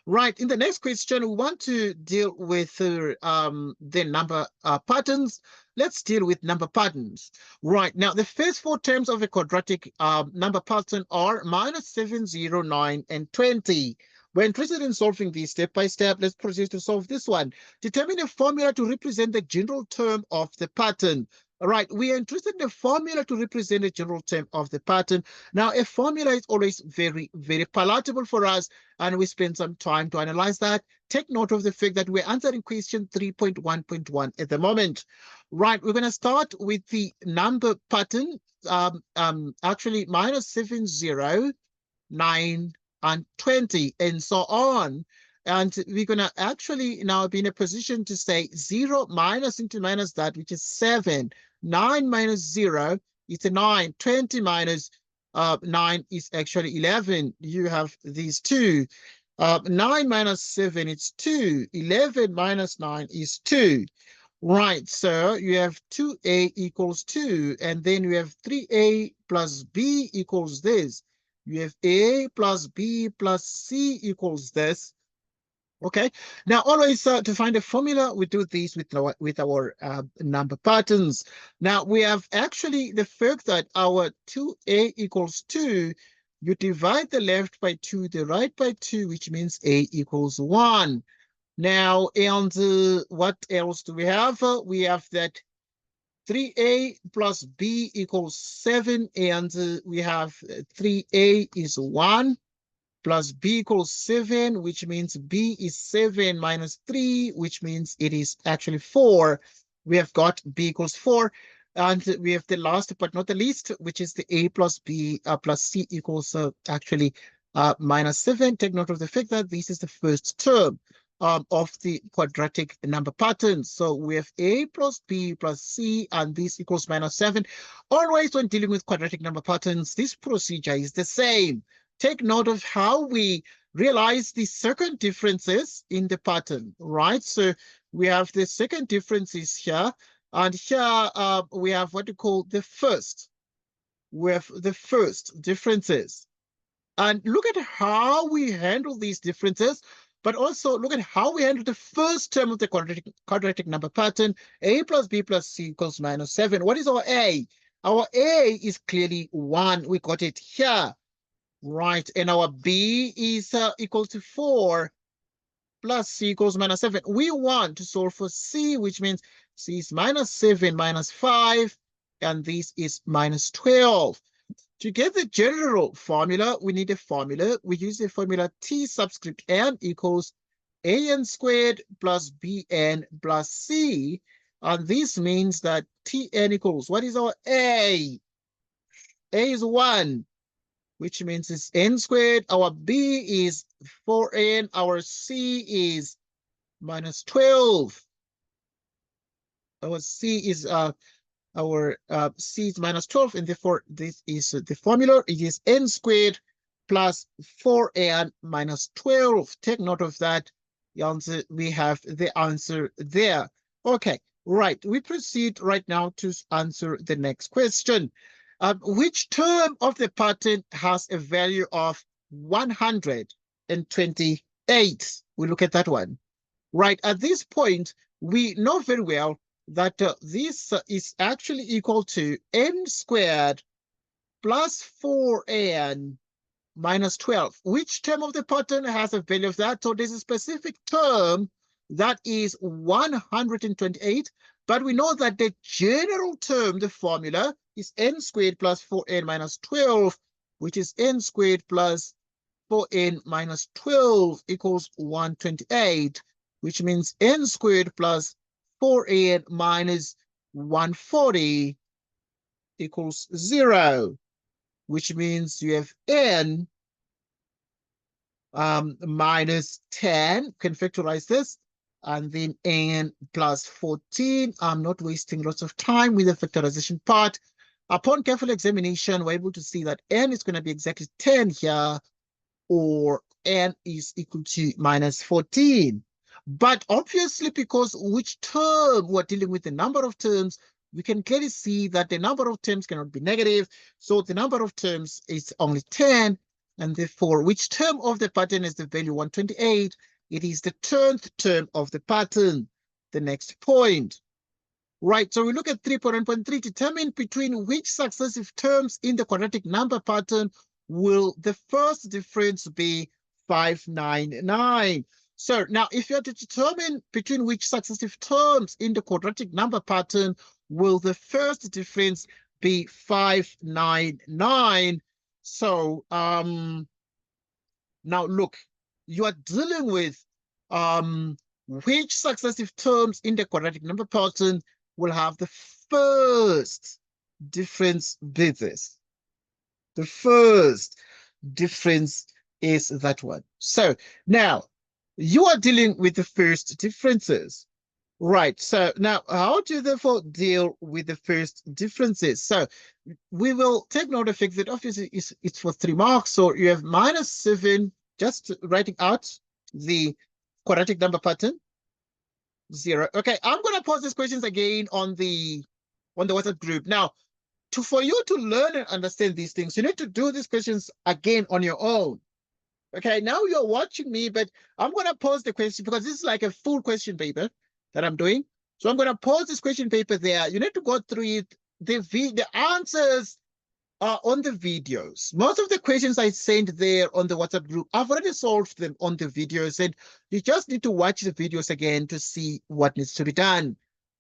Right, in the next question, we want to deal with the number patterns. Let's deal with number patterns. Right, now the first 4 terms of a quadratic number pattern are -7, 0, 9, and 20. We're interested in solving these step by step. Let's proceed to solve this one. Determine a formula to represent the general term of the pattern. All right, we are interested in a formula to represent the general term of the pattern. Now, a formula is always very, very palatable for us, and we spend some time to analyze that. Take note of the fact that we're answering question 3.1.1 at the moment. Right, we're going to start with the number pattern, actually -7, 0, 9, and 20, and so on. And we're going to actually now be in a position to say 0 minus into minus that, which is 7. 9 minus 0 is a 9. 20 minus 9 is actually 11. You have these two. 9 minus 7, it's 2. 11 minus 9 is 2. Right, so you have 2a equals 2. And then you have 3a plus b equals this. You have a plus b plus c equals this. Okay. Now, always to find a formula, we do this with our number patterns. Now, we have actually the fact that our 2a equals 2. You divide the left by 2, the right by 2, which means a equals 1. Now, and what else do we have? We have that 3a plus b equals 7, and we have 3a is 1 plus b equals 7, which means b is 7 minus 3, which means it is actually 4. We have got b equals 4. And we have the last but not the least, which is the a plus b plus c equals actually minus 7. Take note of the fact that this is the first term of the quadratic number pattern. So we have a plus b plus c, and this equals minus 7. Always when dealing with quadratic number patterns, this procedure is the same. Take note of how we realize the second differences in the pattern, right? So we have the second differences here, and here we have what you call the first. We have the first differences. And look at how we handle these differences, but also look at how we handle the first term of the quadratic number pattern. A plus b plus c equals minus 7. What is our a? Our a is clearly 1. We got it here. Right, and our b is equal to 4 plus c equals minus 7. We want to solve for c, which means c is minus 7 minus 5, and this is minus 12. To get the general formula, we need a formula. We use the formula t subscript n equals an squared plus bn plus c, and this means that tn equals, what is our a? A is 1. Which means it's n squared. Our b is 4n. Our c is minus 12. Our c is c is minus 12, and therefore this is the formula. It is n squared plus 4n minus 12. Take note of that. The answer, we have the answer there. Okay, right. We proceed right now to answer the next question. Which term of the pattern has a value of 128? We look at that one. Right, at this point, we know very well that this is actually equal to n squared plus 4n minus 12. Which term of the pattern has a value of that? So there's a specific term that is 128, but we know that the general term, the formula, is n squared plus 4n minus 12, which is n squared plus 4n minus 12 equals 128, which means n squared plus 4n minus 140 equals 0, which means you have n minus 10, can factorize this, and then n plus 14. I'm not wasting lots of time with the factorization part. Upon careful examination, we're able to see that n is going to be exactly 10 here, or n is equal to minus 14. But obviously, because which term we're dealing with, the number of terms, we can clearly see that the number of terms cannot be negative. So the number of terms is only 10. And therefore, which term of the pattern is the value 128? It is the 10th term of the pattern. The next point. Right, so we look at 3.1.3, determine between which successive terms in the quadratic number pattern will the first difference be 599. So now if you have to determine between which successive terms in the quadratic number pattern will the first difference be 599. So now look, you are dealing with which successive terms in the quadratic number pattern will have the first difference be this. The first difference is that one. So now you are dealing with the first differences. Right, so now how do you therefore deal with the first differences? So we will take note of the fact that obviously it's for 3 marks. So you have minus 7, just writing out the quadratic number pattern, 0. Okay, I'm going to pose these questions again on the WhatsApp group. Now, for you to learn and understand these things, you need to do these questions again on your own. Okay, now you're watching me, but I'm going to pause the question because this is like a full question paper that I'm doing. So I'm going to pause this question paper there. You need to go through it. The answers are on the videos. Most of the questions I sent there on the WhatsApp group, I've already solved them on the videos, and you just need to watch the videos again to see what needs to be done.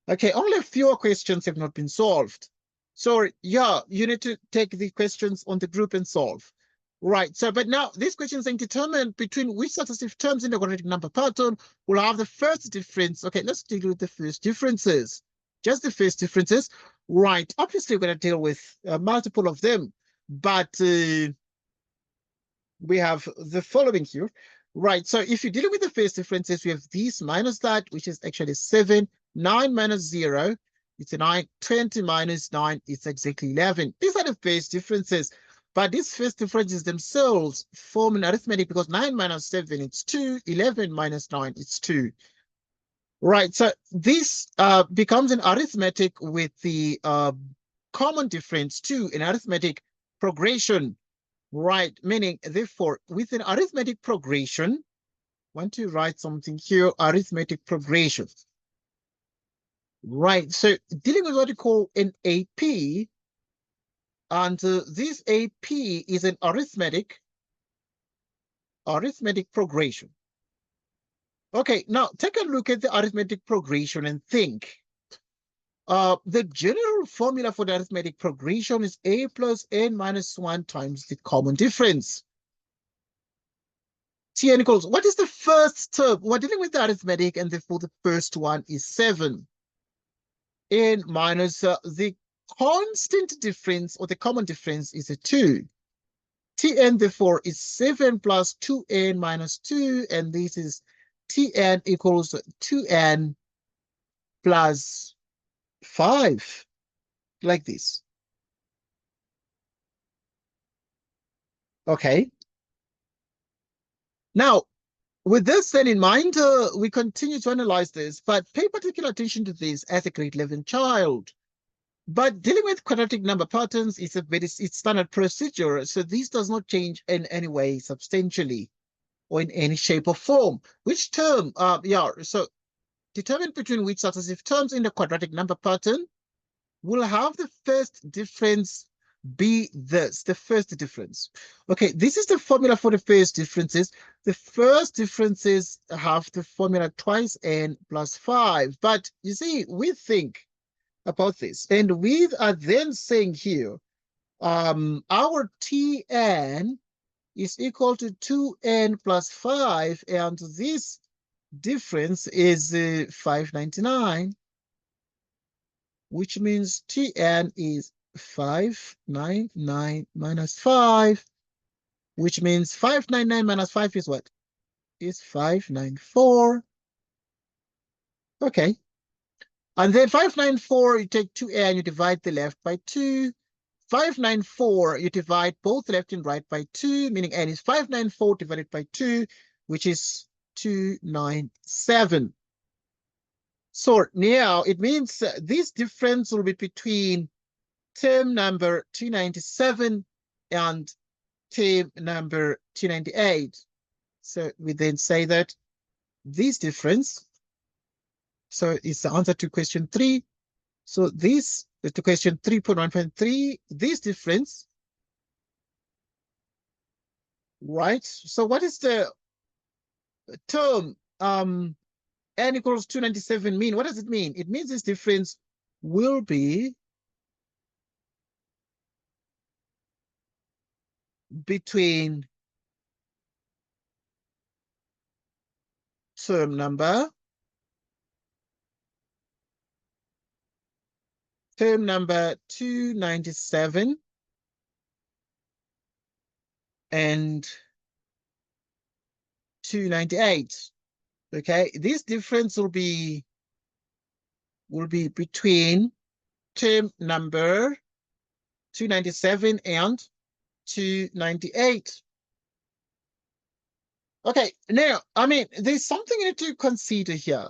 Okay, only a few questions have not been solved. So yeah, you need to take the questions on the group and solve. Right, so but now these questions are determined between which successive terms in the quadratic number pattern will have the first difference. Okay, let's deal with the first differences. Just the first differences. Right, obviously we're going to deal with multiple of them, but we have the following here. Right, so if you're dealing with the first differences, we have this minus that, which is actually 7, 9 minus 0, it's a 9, 20 minus 9, it's exactly 11. These are the first differences, but these first differences themselves form an arithmetic because 9 minus 7, it's 2, 11 minus 9, it's 2. Right, so this becomes an arithmetic with the common difference to an arithmetic progression. Right, meaning, therefore, with an arithmetic progression, I want to write something here, arithmetic progression. Right, so dealing with what we call an AP, and this AP is an arithmetic progression. Okay, now take a look at the arithmetic progression and think. The general formula for the arithmetic progression is a plus n minus 1 times the common difference. Tn equals, what is the first term? We're dealing with the arithmetic, and therefore the first one is 7. N minus the constant difference, or the common difference, is a 2. Tn, therefore, is 7 plus 2n minus 2, and this is Tn equals 2n plus 5, like this. Okay. Now, with this then in mind, we continue to analyze this, but pay particular attention to this as a grade 11 child. But dealing with quadratic number patterns is it's standard procedure, so this does not change in any way substantially or in any shape or form. Which term, so determine between which successive terms in the quadratic number pattern will have the first difference be this, the first difference. Okay, this is the formula for the first differences. The first differences have the formula twice n plus 5. But you see, we think about this, and we are then saying here, our Tn is equal to 2n plus 5, and this difference is 599. Which means Tn is 599 minus 5, which means 599 minus 5 is what? Is 594. Okay. And then 594, you take 2n, you divide the left by 2. 594, you divide both left and right by 2, meaning n is 594 divided by 2, which is 297. So now it means this difference will be between term number 297 and term number 298. So we then say that this difference, so it's the answer to question 3. So this, to question 3.1.3, this difference, right? So what is the term n equals 297 mean? What does it mean? It means this difference will be between term number 297 and 298. Okay, this difference will be between term number 297 and 298. Okay, now, I mean, there's something you need to consider here.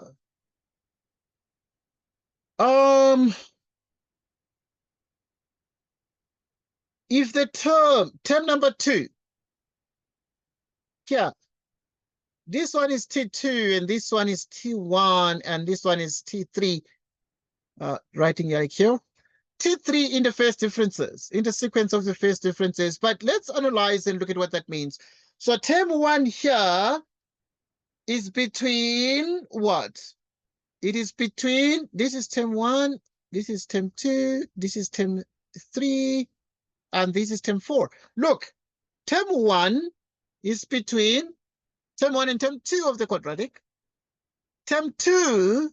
If the term number 2 here. This one is T2, and this one is T1, and this one is T3. Writing like here. T3 in the phase differences, in the sequence of the phase differences. But let's analyze and look at what that means. So term 1 here is between what? It is between, this is term 1, this is term 2, this is term 3, and this is term 4. Look, term 1 is between term 1 and term 2 of the quadratic. Term 2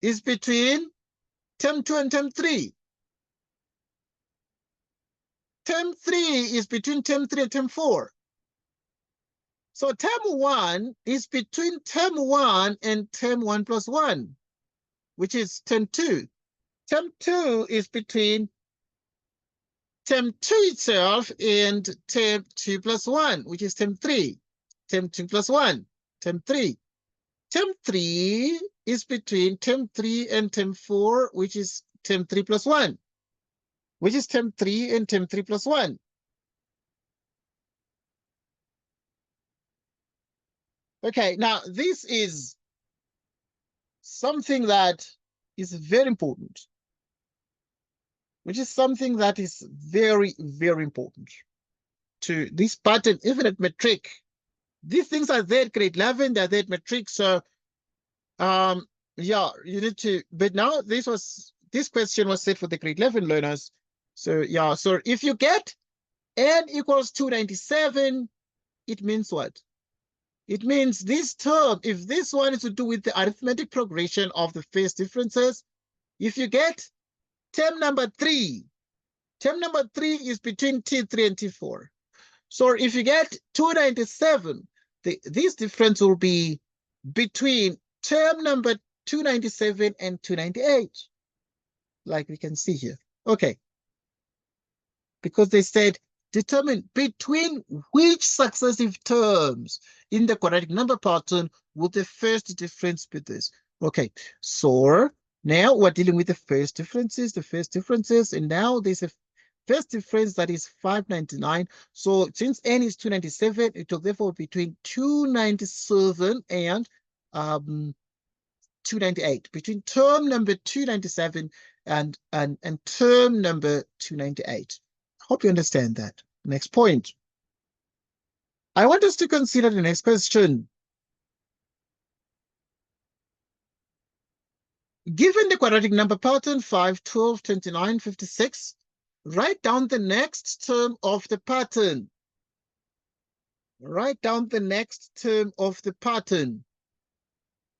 is between term 2 and term 3. Term 3 is between term 3 and term 4. So term 1 is between term 1 and term 1 plus 1, which is term 2. Term 2 is between term 2 itself and term 2 plus 1, which is term 3. Term 2 plus 1, term 3. Term 3 is between term 3 and term 4, which is term 3 plus 1, which is term 3 and term 3 plus 1. Okay, now this is something that is very important, which is something that is very, very important to this pattern, even at metric. These things are there at grade 11, they're there at metric. So, yeah, you need to, but now this question was set for the grade 11 learners. So, yeah, so if you get n equals 297, it means what? It means this term, if this one is to do with the arithmetic progression of the phase differences, if you get term number 3, term number 3 is between T3 and T4. So if you get 297, this difference will be between term number 297 and 298, like we can see here. Okay. Because they said determine between which successive terms in the quadratic number pattern would the first difference be this. Okay, so now we're dealing with the first differences, and now there's a first difference that is 599. So since n is 297, it will therefore be between 297 and 298, between term number 297 and term number 298. Hope you understand that. Next point. I want us to consider the next question. Given the quadratic number pattern 5, 12, 29, 56, write down the next term of the pattern. Write down the next term of the pattern.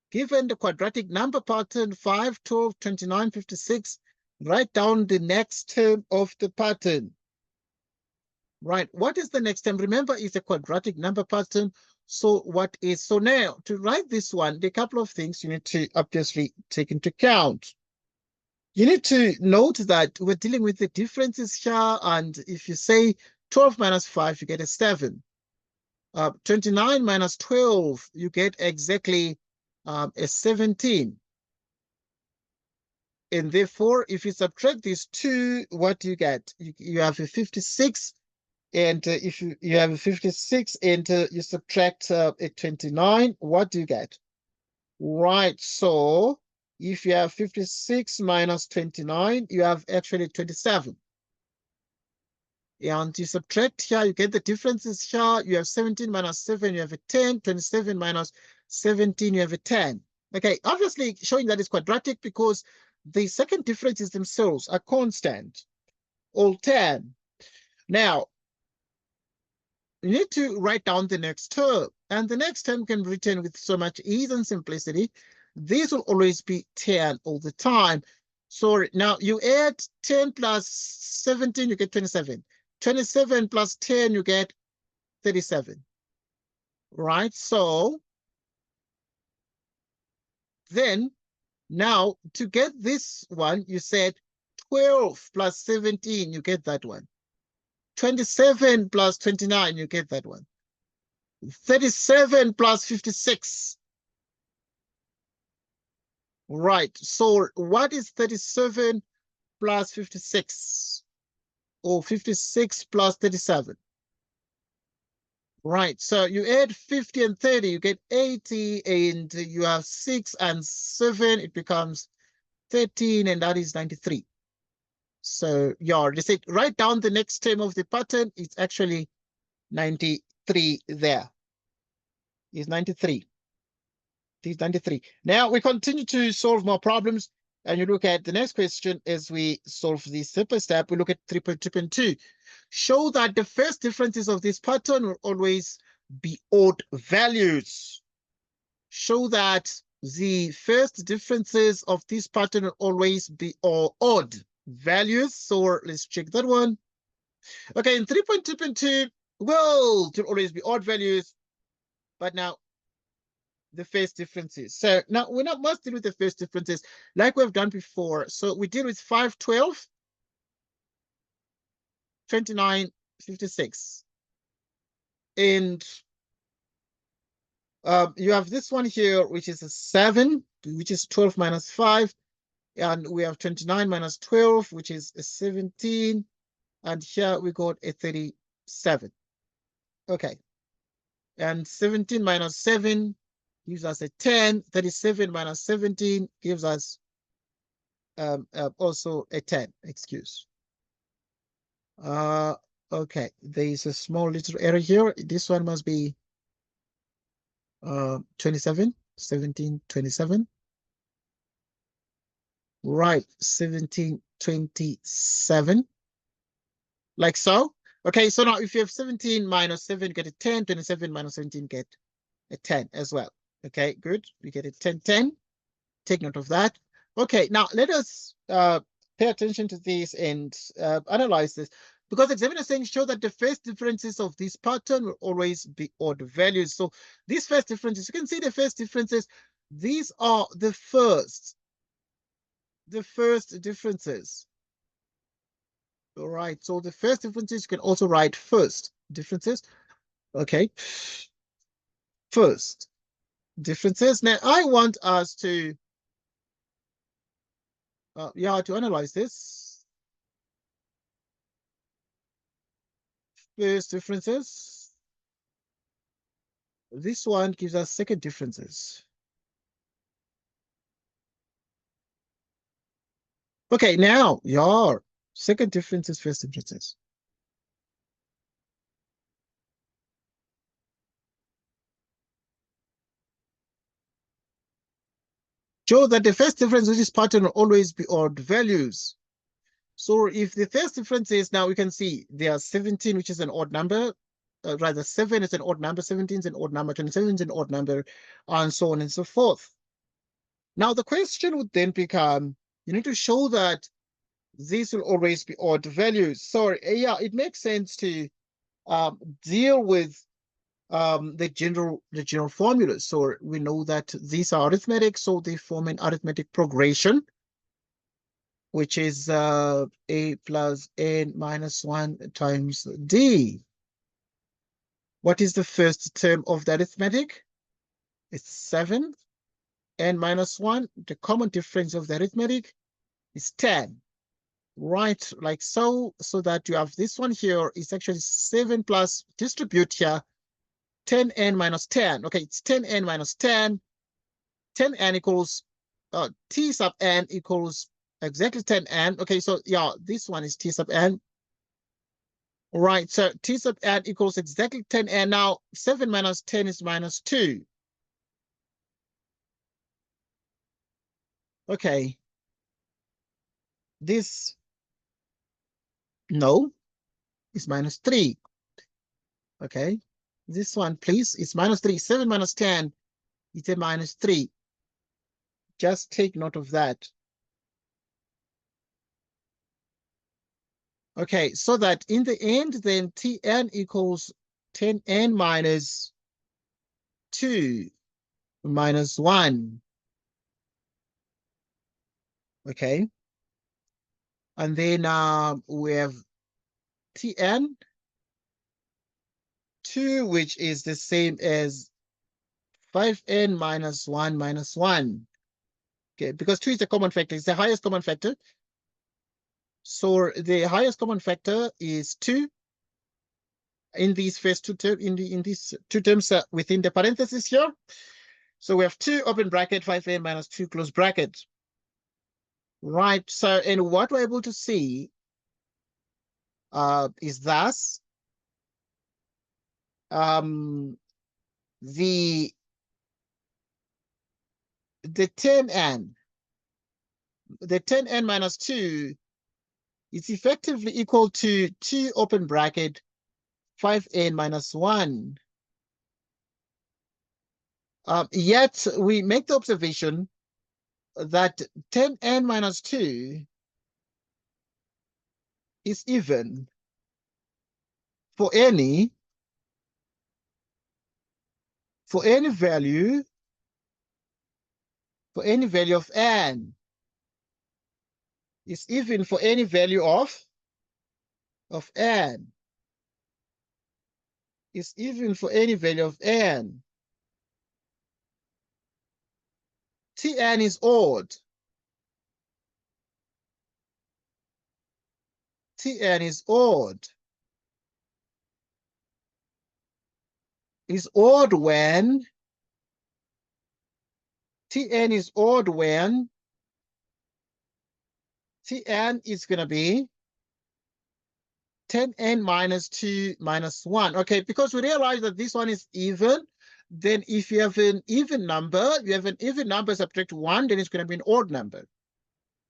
Given the quadratic number pattern 5, 12, 29, 56, write down the next term of the pattern. Right, what is the next term? Remember, it's a quadratic number pattern. So now to write this one, there are a couple of things you need to obviously take into account. You need to note that we're dealing with the differences here, and if you say 12 minus 5, you get a 7. 29 minus 12, you get exactly a 17. And therefore, if you subtract these two, what do you get? You have a 56. And if you have a 56 and you subtract a 29, what do you get? Right, so if you have 56 minus 29, you have actually 27. And you subtract here, you get the differences here. You have 17 minus 7, you have a 10. 27 minus 17, you have a 10. Okay, obviously showing that it's quadratic because the second differences themselves are constant, all 10. Now, you need to write down the next term, and the next term can be written with so much ease and simplicity. These will always be 10 all the time. So now you add 10 plus 17, you get 27. 27 plus 10, you get 37. Right? So then now to get this one, you said 12 plus 17, you get that one. 27 plus 29, you get that one. 37 plus 56. Right, so what is 37 plus 56? Or 56 plus 37? Right, so you add 50 and 30, you get 80, and you have 6 and 7, it becomes 13, and that is 93. So yeah, just say write down the next term of the pattern. It's actually 93 there. It's 93. It's 93. Now we continue to solve more problems. And you look at the next question as we solve the simple step. We look at 3.2.2. Show that the first differences of this pattern will always be odd values. Show that the first differences of this pattern will always be odd values. So let's check that one. Okay, in 3.2.2, well, it will always be odd values. But now the first differences. So now we must deal with the first differences like we've done before. So we deal with 5, 12, 29, 56. And you have this one here, which is a 7, which is 12 minus 5. And we have 29 minus 12, which is a 17. And here we got a 37. Okay. And 17 minus 7 gives us a 10. 37 minus 17 gives us also a 10. Excuse. Okay, there is a small little error here. This one must be 27, 17, 27. Right, 17, 27. Like so. Okay, so now if you have 17 minus 7, get a 10. 27 minus 17, get a 10 as well. Okay, good. We get a 10, 10. Take note of that. Okay, now let us pay attention to this and analyze this. Because the examiner is saying show that the first differences of this pattern will always be odd values. So these first differences, you can see the first differences. These are the first differences. All right, so the first differences, you can also write first differences. Okay, first differences. Now I want us to, to analyze this. First differences. This one gives us second differences. Okay, now your second differences, first differences. Show that the first difference with this pattern will always be odd values. So if the first difference is, now we can see there are 17, which is an odd number, rather 7 is an odd number, 17 is an odd number, 27 is an odd number, and so on and so forth. Now the question would then become, you need to show that these will always be odd values. So yeah, it makes sense to deal with the general formulas. So we know that these are arithmetic, so they form an arithmetic progression, which is a plus n minus 1 times d. What is the first term of the arithmetic? It's 7. N minus 1, the common difference of the arithmetic is 10. Right, like so, so that you have this one here is actually 7 plus, distribute here, 10n minus 10. Okay, it's 10n minus 10. 10n equals t sub n equals exactly 10n. Okay, so yeah, this one is t sub n. Right, so t sub n equals exactly 10n. Now 7 minus 10 is minus 2. Okay, this, no, is minus 3. Okay, this one, please, is minus 3. 7 minus 10 is a minus 3. Just take note of that. Okay, so that in the end, then Tn equals 10n minus 2 minus 1. Okay. And then we have Tn 2, which is the same as 5n minus 1 minus 1. Okay, because 2 is the common factor. It's the highest common factor. So the highest common factor is 2. in these first two terms, in these two terms within the parentheses here. So we have 2 open bracket 5n minus 2 close bracket. Right. So, and what we're able to see is thus the 10n, the 10n minus 2 is effectively equal to 2 open bracket 5n minus 1. Yet we make the observation that 10n minus 2 is even for any value of n. Is even for any value of n. Is even for any value of n. Tn is odd. Tn is odd. Is odd when Tn is odd when Tn is going to be 10n minus 2 minus 1. Okay, because we realize that this one is even, then if you have an even number, subtract 1, then it's going to be an odd number.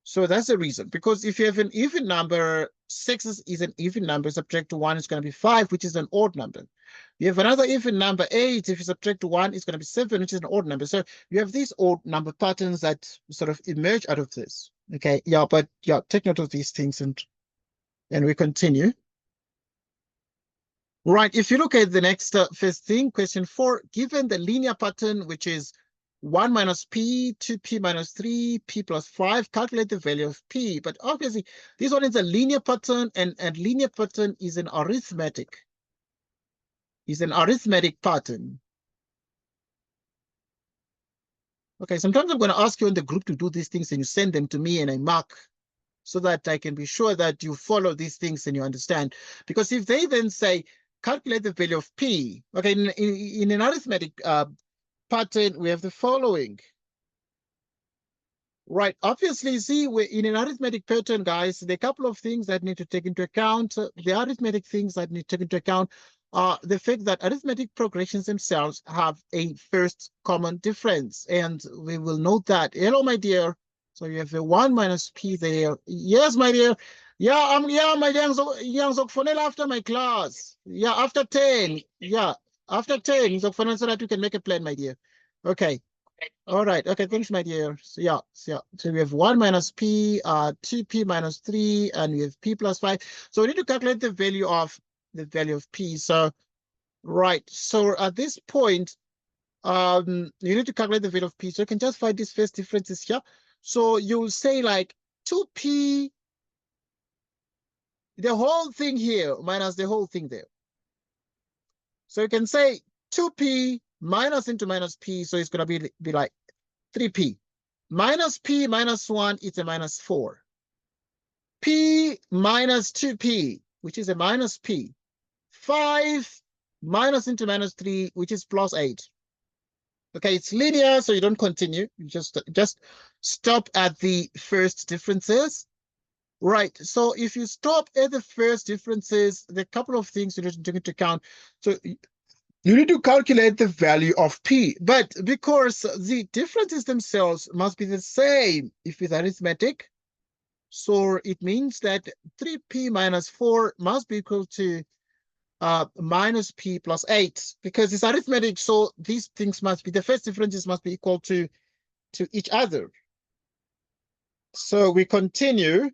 So that's the reason. Because if you have an even number, 6 is an even number, subtract 1, it's going to be 5, which is an odd number. You have another even number, 8, if you subtract 1, it's going to be 7, which is an odd number. So you have these odd number patterns that sort of emerge out of this. Okay, yeah, but yeah, take note of these things and we continue. Right, if you look at the next first thing, question 4, given the linear pattern, which is 1 minus p, 2p minus 3, p plus 5, calculate the value of p. But obviously, this one is a linear pattern, and linear pattern is an arithmetic. Pattern. Okay, sometimes I'm going to ask you in the group to do these things, and you send them to me, and I mark so that I can be sure that you follow these things and you understand. Because if they then say, calculate the value of p, okay, in an arithmetic pattern, we have the following. Right, obviously, see, we're in an arithmetic pattern, guys, there are a couple of things that need to take into account. The arithmetic things that need to take into account are the fact that arithmetic progressions themselves have a first common difference, and we will note that. Hello, my dear. So you have a 1 minus p there. Yes, my dear. Yeah, my dear, after my class. Yeah, after 10. Yeah, after 10, so that we can make a plan, my dear. Okay. All right. Okay. Thanks, my dear. So So we have 1 minus p, 2p minus 3, and we have p plus 5. So we need to calculate the value of p. So right. So at this point, you need to calculate the value of p. So you can just find these first differences here. So you'll say like 2p, the whole thing here minus the whole thing there. So you can say 2p minus into minus p. So it's going to be like 3p. Minus p minus 1 is a minus 4. P minus 2p, which is a minus p. 5 minus into minus 3, which is plus 8. Okay, it's linear, so you don't continue. You just stop at the first differences. Right, so if you stop at the first differences, there are a couple of things you need to take into account. So you need to calculate the value of p, but because the differences themselves must be the same if it's arithmetic, so it means that 3p minus 4 must be equal to minus p plus 8, because it's arithmetic, so these things must be, the first differences must be equal to each other. So we continue.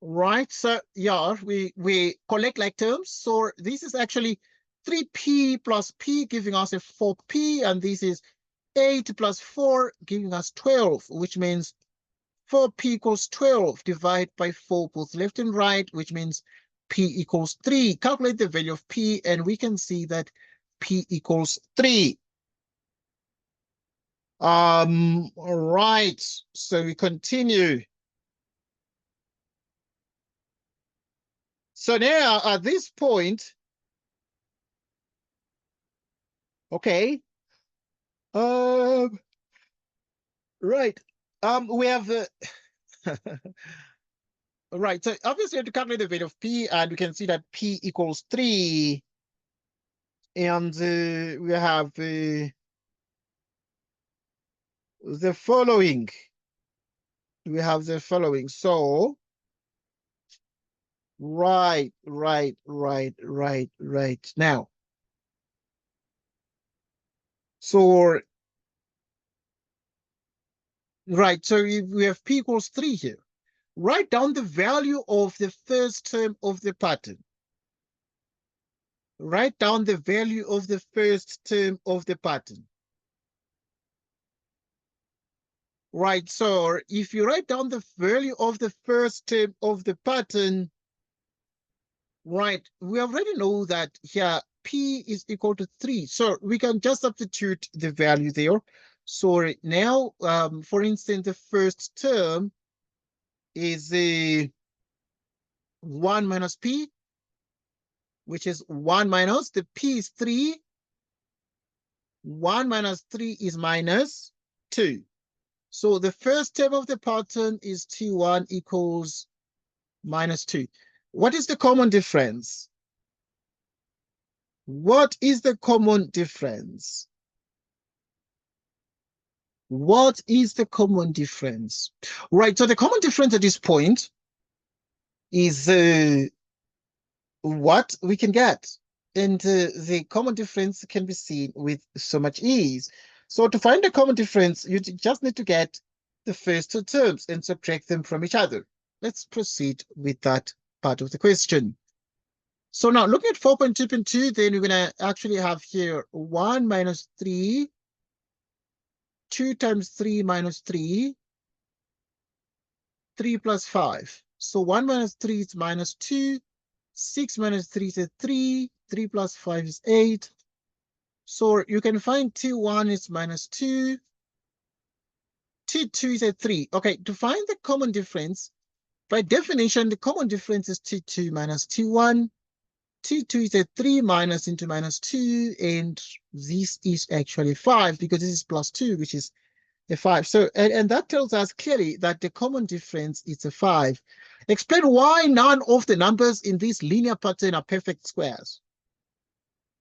Right, so yeah, we collect like terms. So this is actually 3p plus p giving us a 4p, and this is 8 plus 4 giving us 12, which means 4p equals 12. Divide by 4 both left and right, which means p equals 3. Calculate the value of p, and we can see that p equals 3. All right, so we continue. So now at this point, okay, right, we have right. So obviously, you have to calculate the value of p, and we can see that p equals 3, and we have the following. We have the following. So right. Now, so right. So we have p equals 3 here. Write down the value of the first term of the pattern. Write down the value of the first term of the pattern. Right, so if you write down the value of the first term of the pattern, right, we already know that here p is equal to 3. So we can just substitute the value there. So now, for instance, the first term is 1 minus p, which is 1 minus, the p is 3. 1 minus 3 is minus 2. So the first term of the pattern is T1 equals minus 2. What is the common difference? What is the common difference? What is the common difference? Right, so the common difference at this point is what we can get. And the common difference can be seen with so much ease. So to find the common difference, you just need to get the first two terms and subtract them from each other. Let's proceed with that part of the question. So now looking at 4.2.2, then we're going to actually have here 1 minus 3, 2 times 3 minus 3, 3 plus 5. So 1 minus 3 is minus 2, 6 minus 3 is 3, 3 plus 5 is 8. So you can find T1 is minus 2, T2 is 3. Okay, to find the common difference, by definition, the common difference is T2 minus T1. T2 is 3 minus into minus 2, and this is actually 5 because this is plus 2, which is a 5. So, and that tells us clearly that the common difference is a 5. Explain why none of the numbers in this linear pattern are perfect squares.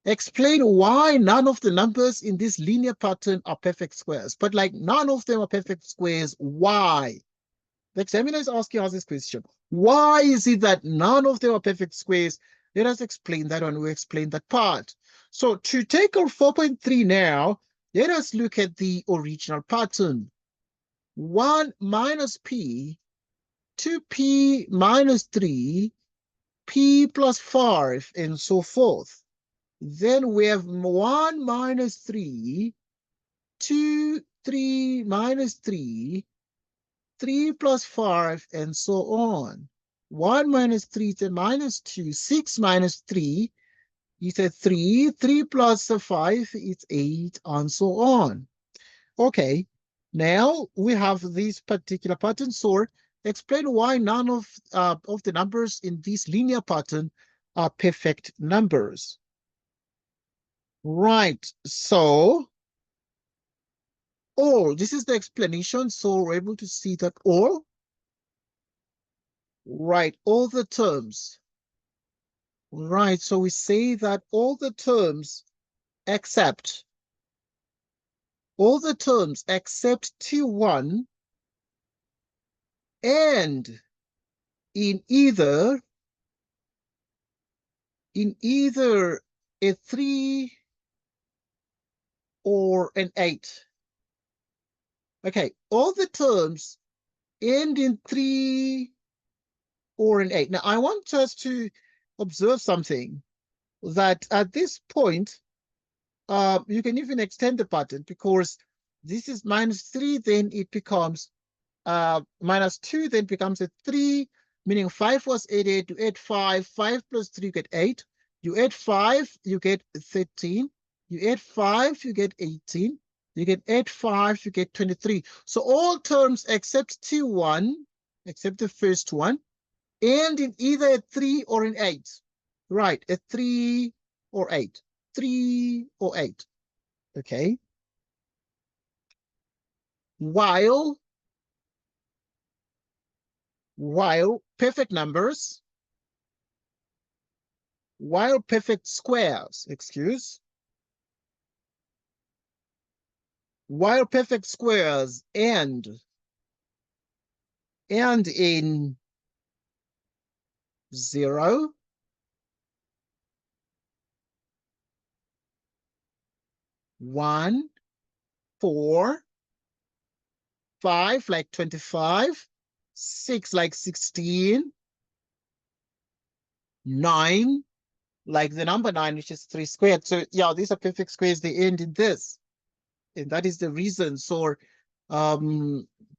Explain why none of the numbers in this linear pattern are perfect squares. But like none of them are perfect squares, why? The examiner is asking us this question. Why is it that none of them are perfect squares? Let us explain that when we explain that part. So to take our 4.3 now, let us look at the original pattern. 1 minus p, 2p minus 3, p plus 5, and so forth. Then we have 1 minus 3, 2, 3 minus 3, 3 plus 5, and so on. 1 minus 3 is a minus 2, 6 minus 3 is a 3, 3 plus 5 is 8, and so on. Okay, now we have this particular pattern. So explain why none of the numbers in this linear pattern are perfect numbers. Right, so all, this is the explanation. So we're able to see that all, right, all the terms. Right, so we say that all the terms except T1 and in either a 3 or an 8. Okay, all the terms end in 3 or an 8. Now, I want us to observe something, that at this point, you can even extend the pattern because this is minus 3, then it becomes minus 2, then becomes a 3, meaning 5 was added. You add 5, 5 plus 3, you get 8. You add 5, you get 13. You add 5, you get 18. You can add 5, you get 23. So all terms except T1, except the first one, end in either a 3 or an 8. Right, a 3 or 8. 3 or 8. Okay. While perfect numbers, while perfect squares, while perfect squares end in 0, 1, 4, 5 like 25, 6 like 16, 9 like the number 9, which is 3 squared. So yeah, these are perfect squares. They end in this. And that is the reason. So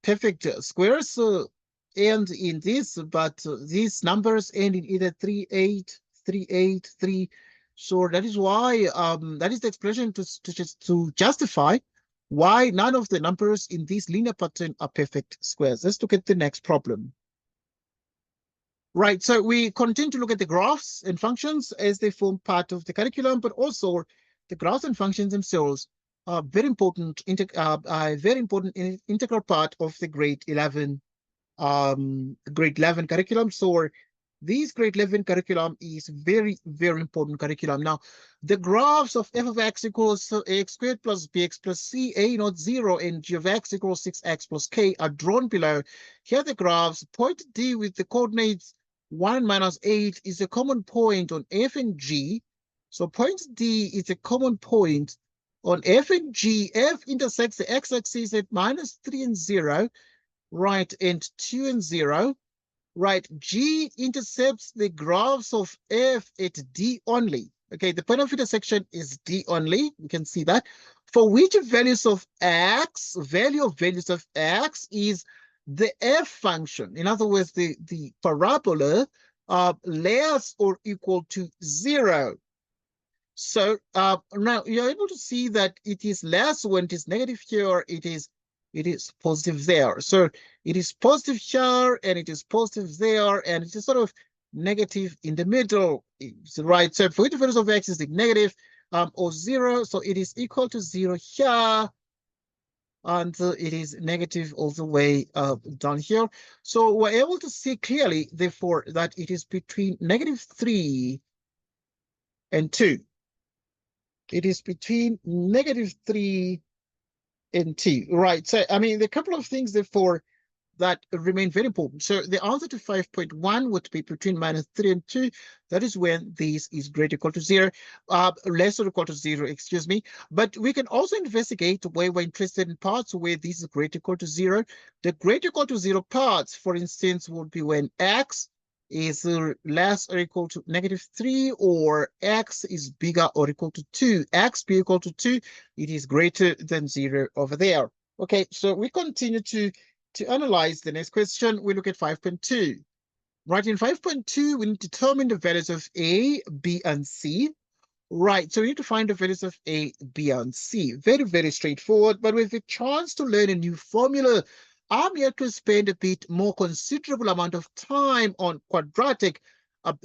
perfect squares end in this, but these numbers end in either 3, 8, 3, 8, 3. So that is why that is the expression to justify why none of the numbers in this linear pattern are perfect squares. Let's look at the next problem. Right, so we continue to look at the graphs and functions as they form part of the curriculum, but also the graphs and functions themselves are very important, integral part of the grade 11 curriculum. So this grade 11 curriculum is very, very important curriculum. Now, the graphs of f of x equals ax squared plus bx plus c, a not 0, and g of x equals 6x plus k are drawn below. Here are the graphs. Point D with the coordinates 1 minus 8 is a common point on f and g. So point D is a common point on f and g. F intersects the x-axis at minus 3 and 0, right, and 2 and 0. Right, G intercepts the graphs of F at D only. Okay, the point of intersection is D only. You can see that. For which values of X, values of X is the F function. In other words, the parabola less or equal to 0. So now you're able to see that it is less when it is negative here, it is positive there. So it is positive here and it is positive there, and it is sort of negative in the middle, right? So for the values of x is negative or 0, so it is equal to 0 here, and it is negative all the way down here. So we're able to see clearly, therefore, that it is between -3 and 2. It is between -3 and 2, right? So, I mean, the couple of things, therefore, that remain very important. So the answer to 5.1 would be between -3 and 2. That is when this is greater or equal to 0, less or equal to 0, excuse me. But we can also investigate where we're interested in parts where this is greater or equal to 0. The greater or equal to 0 parts, for instance, would be when x is less or equal to -3, or x is bigger or equal to 2. X be equal to 2, it is greater than 0 over there. Okay, so we continue to analyze the next question. We look at 5.2. Right, in 5.2, we need to determine the values of A, B, and C. Right, so we need to find the values of A, B, and C. Very, very straightforward, but with a chance to learn a new formula, I'm here to spend a bit more considerable amount of time on quadratic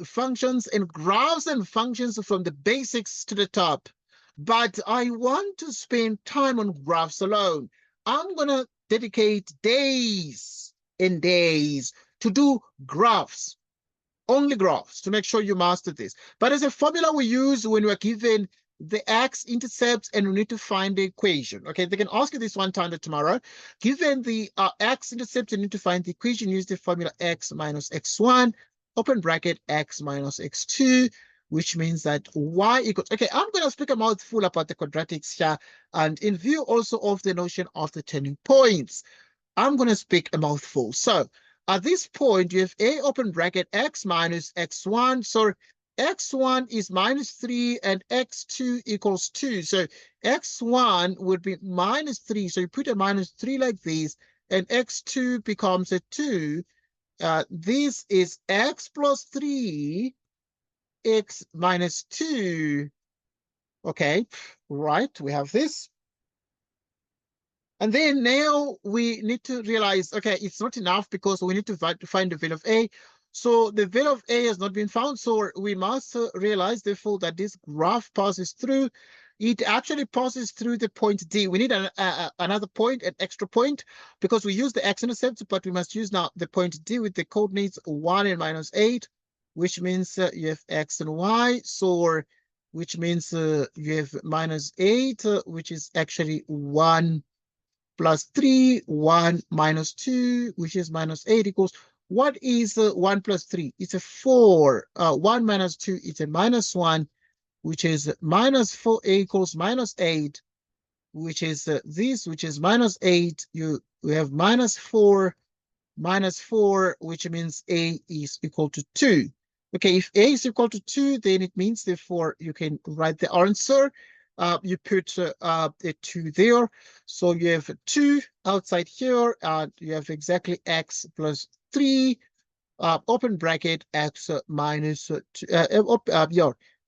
functions and graphs and functions from the basics to the top. But I want to spend time on graphs alone. I'm going to dedicate days and days to do graphs. Only graphs, to make sure you master this. But as a formula we use when we're given the x-intercepts and we need to find the equation. Okay, they can ask you this one time tomorrow. Given the x-intercepts, you need to find the equation. Use the formula x minus x1, open bracket, x minus x2, which means that y equals... Okay, I'm going to speak a mouthful about the quadratics here, and in view also of the notion of the turning points, I'm going to speak a mouthful. So at this point, you have a open bracket x minus x1. So x1 is -3 and x2 equals 2. So x1 would be -3. So you put a -3 like this, and x2 becomes a 2. This is x plus 3, x minus 2. Okay, right, we have this. And then now we need to realize, okay, it's not enough because we need to find the value of A. So the value of A has not been found. So we must realize, therefore, that this graph passes through. It actually passes through the point D. We need another point, an extra point, because we use the x-intercept, but we must use now the point D with the coordinates 1 and -8, which means you have x and y. So which means you have -8, which is actually 1 plus 3, 1 minus 2, which is -8 equals, what is 1 plus 3? It's a 4. 1 minus 2 is a -1, which is -4 equals -8, which is this, which is -8. We have -4, which means A is equal to 2. Okay, if A is equal to 2, then it means, therefore, you can write the answer. You put a 2 there. So you have 2 outside here, and you have exactly x plus 3, open bracket, x minus 2,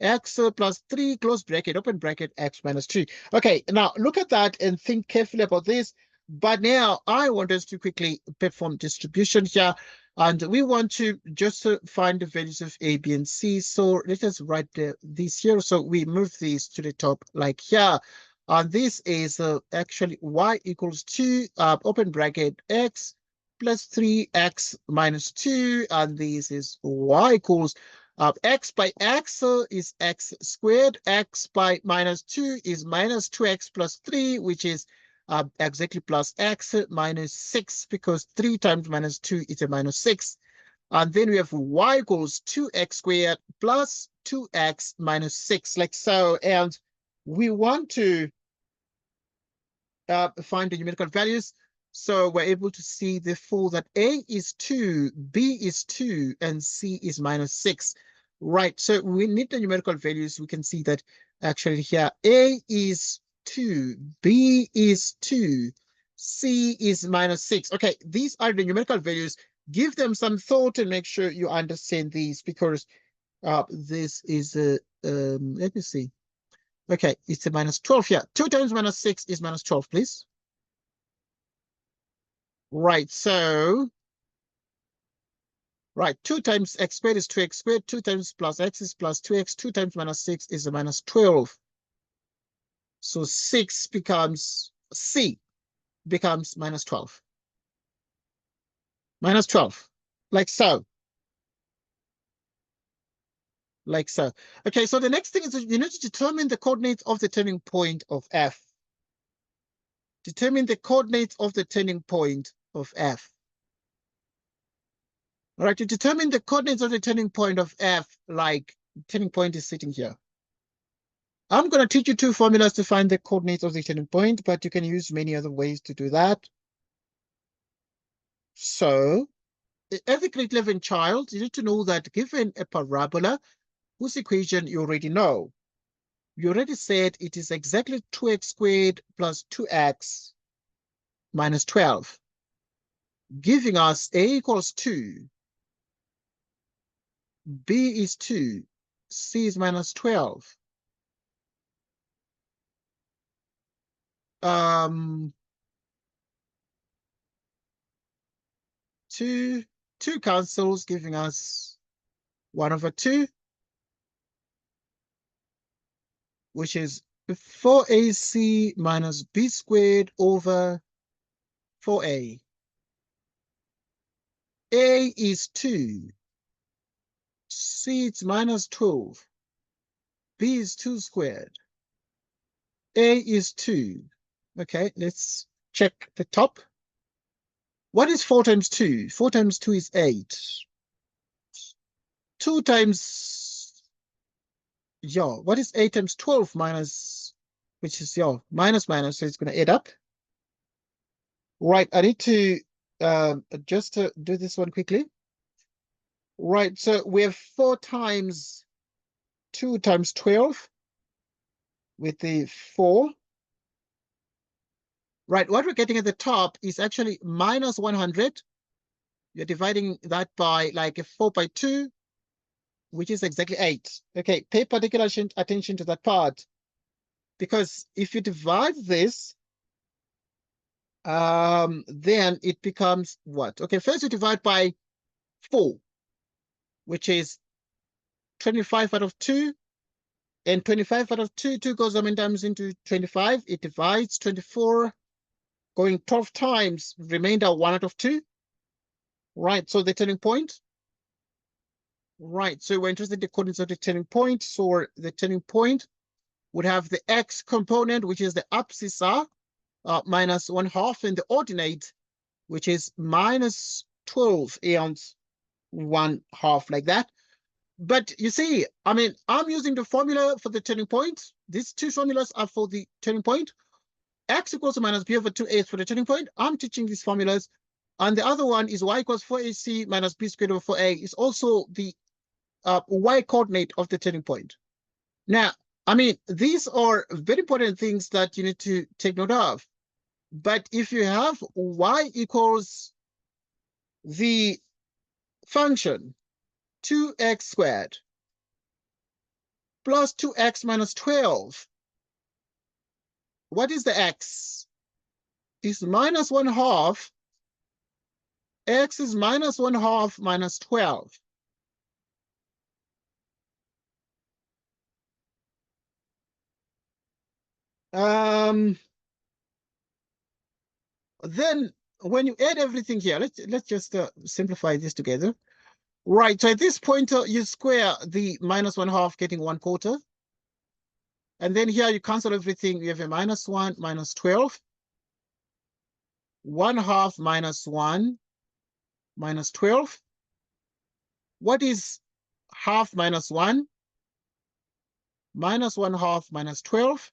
x plus 3, close bracket, open bracket, x minus 2. Okay, now look at that and think carefully about this. But now I want us to quickly perform distribution here. And we want to just find the values of A, B, and C. So let us write these here. So we move these to the top like here. And this is actually y equals 2, open bracket, x plus 3x minus 2. And this is y equals x by x is x squared. X by -2 is -2x plus 3, which is exactly plus x minus 6, because 3 times -2 is a -6. And then we have y equals 2x squared plus 2x minus 6, like so. And we want to find the numerical values. So we're able to see, therefore, that A is 2, B is 2, and C is -6. Right, so we need the numerical values. We can see that actually here, A is 2, B is 2, C is -6. Okay, these are the numerical values. Give them some thought and make sure you understand these, because this is let me see. Okay, it's a -12 here. 2 times -6 is -12, please. Right, so, right, 2 times x squared is 2x squared, 2 times plus x is plus 2x, 2 times -6 is a -12. So 6 becomes, C becomes -12. -12, like so. Like so. Okay, so the next thing is that you need to determine the coordinates of the turning point of F. Determine the coordinates of the turning point of F. All right, to determine the coordinates of the turning point of F, like turning point is sitting here. I'm going to teach you 2 formulas to find the coordinates of the turning point, but you can use many other ways to do that. So, as a grade 11 child, you need to know that given a parabola, whose equation you already know, you already said it is exactly 2x squared plus 2x minus 12, giving us A equals 2, B is 2, C is -12. Two cancels, giving us 1/2, which is 4ac minus b squared over 4a. A is 2, C is -12, B is 2 squared, A is 2. Okay, let's check the top. What is 4 times 2? 4 times 2 is 8. 2 times, yeah, what is 8 times 12 minus, which is, yeah, minus, so it's going to add up. Right, I need to just do this one quickly. Right, so we have 4 times 2 times 12 with the 4. Right, what we're getting at the top is actually -100. You're dividing that by like a 4 by 2, which is exactly 8. Okay, pay particular attention to that part, because if you divide this, then it becomes what? Okay, first you divide by 4. which is 25 out of 2. And 25 out of 2, 2 goes how many times into 25? It divides 24, going 12 times, remainder 1 out of 2. Right, so the turning point. Right, so we're interested in the coordinates of the turning point. So the turning point would have the x component, which is the abscissa, minus 1/2, and the ordinate, which is minus 12 and 1/2, like that. But you see, I mean, I'm using the formula for the turning point. These two formulas are for the turning point. X equals to minus b over 2a for the turning point. I'm teaching these formulas. And the other one is y equals 4ac minus b squared over 4a. Is also the y coordinate of the turning point. Now, I mean, these are very important things that you need to take note of. But if you have y equals the function 2x squared plus 2x minus 12, what is the x? It's minus 1/2. X is minus 1/2 minus 12. Then when you add everything here, let's just simplify this together. Right, so at this point, you square the minus 1/2, getting 1/4. And then here you cancel everything. You have a minus 1 minus 12. 1/2 minus 1 minus 12. What is half minus 1? Minus 1/2 minus 12.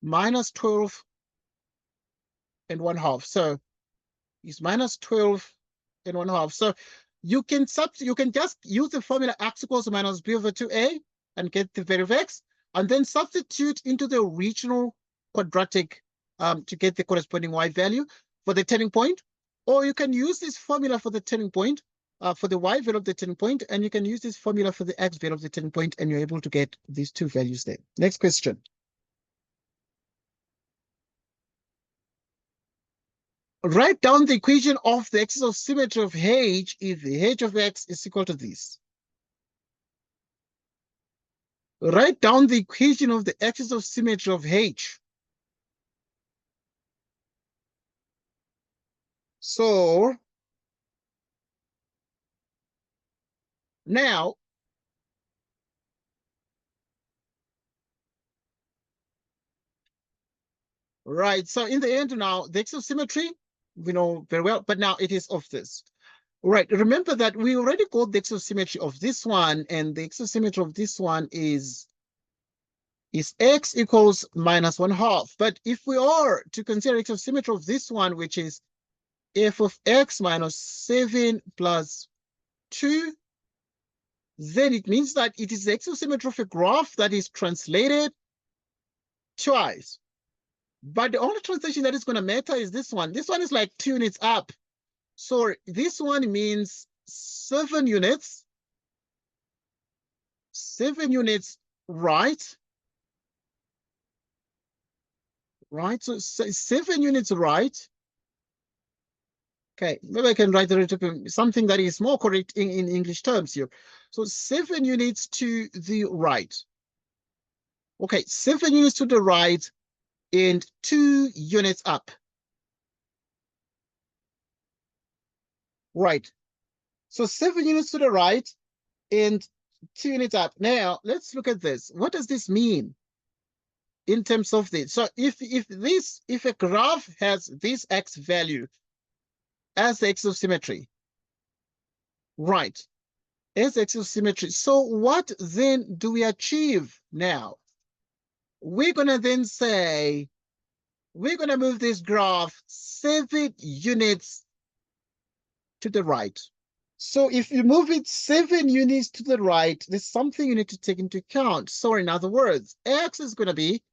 Minus 12 and 1/2. So it's minus 12 and 1/2. So you can just use the formula x equals to minus b over 2a and get the value of x, and then substitute into the original quadratic to get the corresponding y value for the turning point. Or you can use this formula for the turning point, for the y value of the turning point, and you can use this formula for the x value of the turning point, and you're able to get these two values there. Next question. Write down the equation of the axis of symmetry of h if the h of x is equal to this. Write down the equation of the axis of symmetry of h. So now, right, so in the end now, the axis of symmetry, we know very well, but now it is of this. Right, remember that we already got the axis of symmetry of this one, and the axis of symmetry of this one is x equals minus 1/2. But if we are to consider axis of symmetry of this one, which is f of x minus 7 plus 2, then it means that it is the axis of symmetry of a graph that is translated twice. But the only translation that is going to matter is this one. This one is like 2 units up. So this one means 7 units. 7 units right. Right, so 7 units right. Okay, maybe I can write something that is more correct in English terms here. So 7 units to the right. Okay, 7 units to the right and 2 units up. Right. So 7 units to the right and 2 units up. Now, let's look at this. What does this mean in terms of this? So if a graph has this x value as the axis of symmetry, right, as the axis of symmetry, so what then do we achieve now? We're going to then say, we're going to move this graph 7 units to the right. So if you move it 7 units to the right, there's something you need to take into account. So in other words, x is going to be,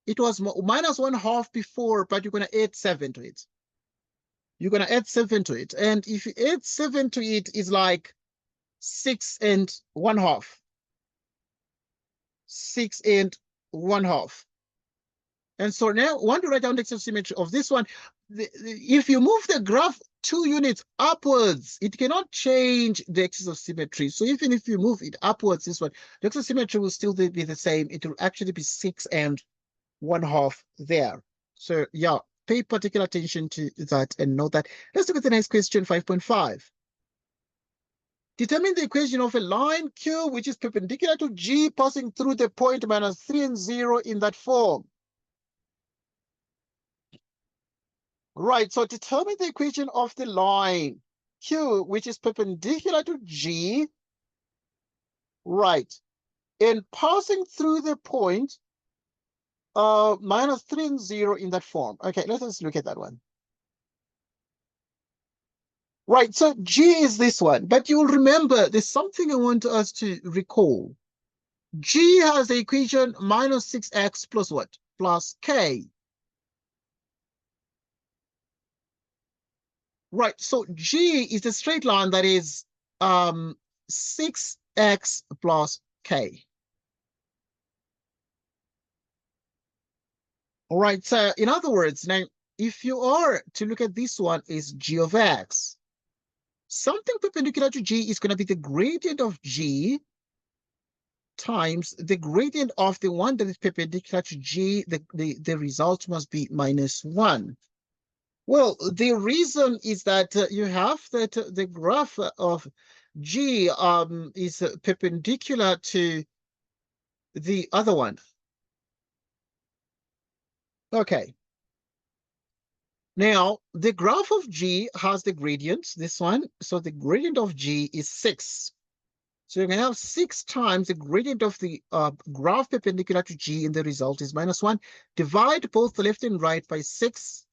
it was minus 1/2 before, but you're going to add 7 to it. You're going to add 7 to it. And if you add 7 to it, it's like 6 and 1/2. 6 and 1/2. And so now I want to write down the axis of symmetry of this one. If you move the graph 2 units upwards, it cannot change the axis of symmetry. So even if you move it upwards, this one, the axis of symmetry will still be the same. It will actually be 6 1/2 there. So yeah, pay particular attention to that and note that. Let's look at the next question, 5.5. Determine the equation of a line Q which is perpendicular to G passing through the point -3 and 0 in that form. Right, so determine the equation of the line Q which is perpendicular to G, right, and passing through the point -3 and 0 in that form. Okay, let us look at that one. Right, so G is this one, but you'll remember there's something I want us to recall. G has the equation -6x plus what? Plus K. Right, so G is the straight line that is 6x plus K. All right, so in other words, now, if you are to look at this one is G of X, something perpendicular to G is going to be the gradient of G times the gradient of the one that is perpendicular to G. The result must be -1. Well, the reason is that you have that the graph of G is perpendicular to the other one. Okay. Now, the graph of G has the gradient, this one. So the gradient of G is 6. So you're going to have 6 times the gradient of the graph perpendicular to G, and the result is -1. Divide both the left and right by 6.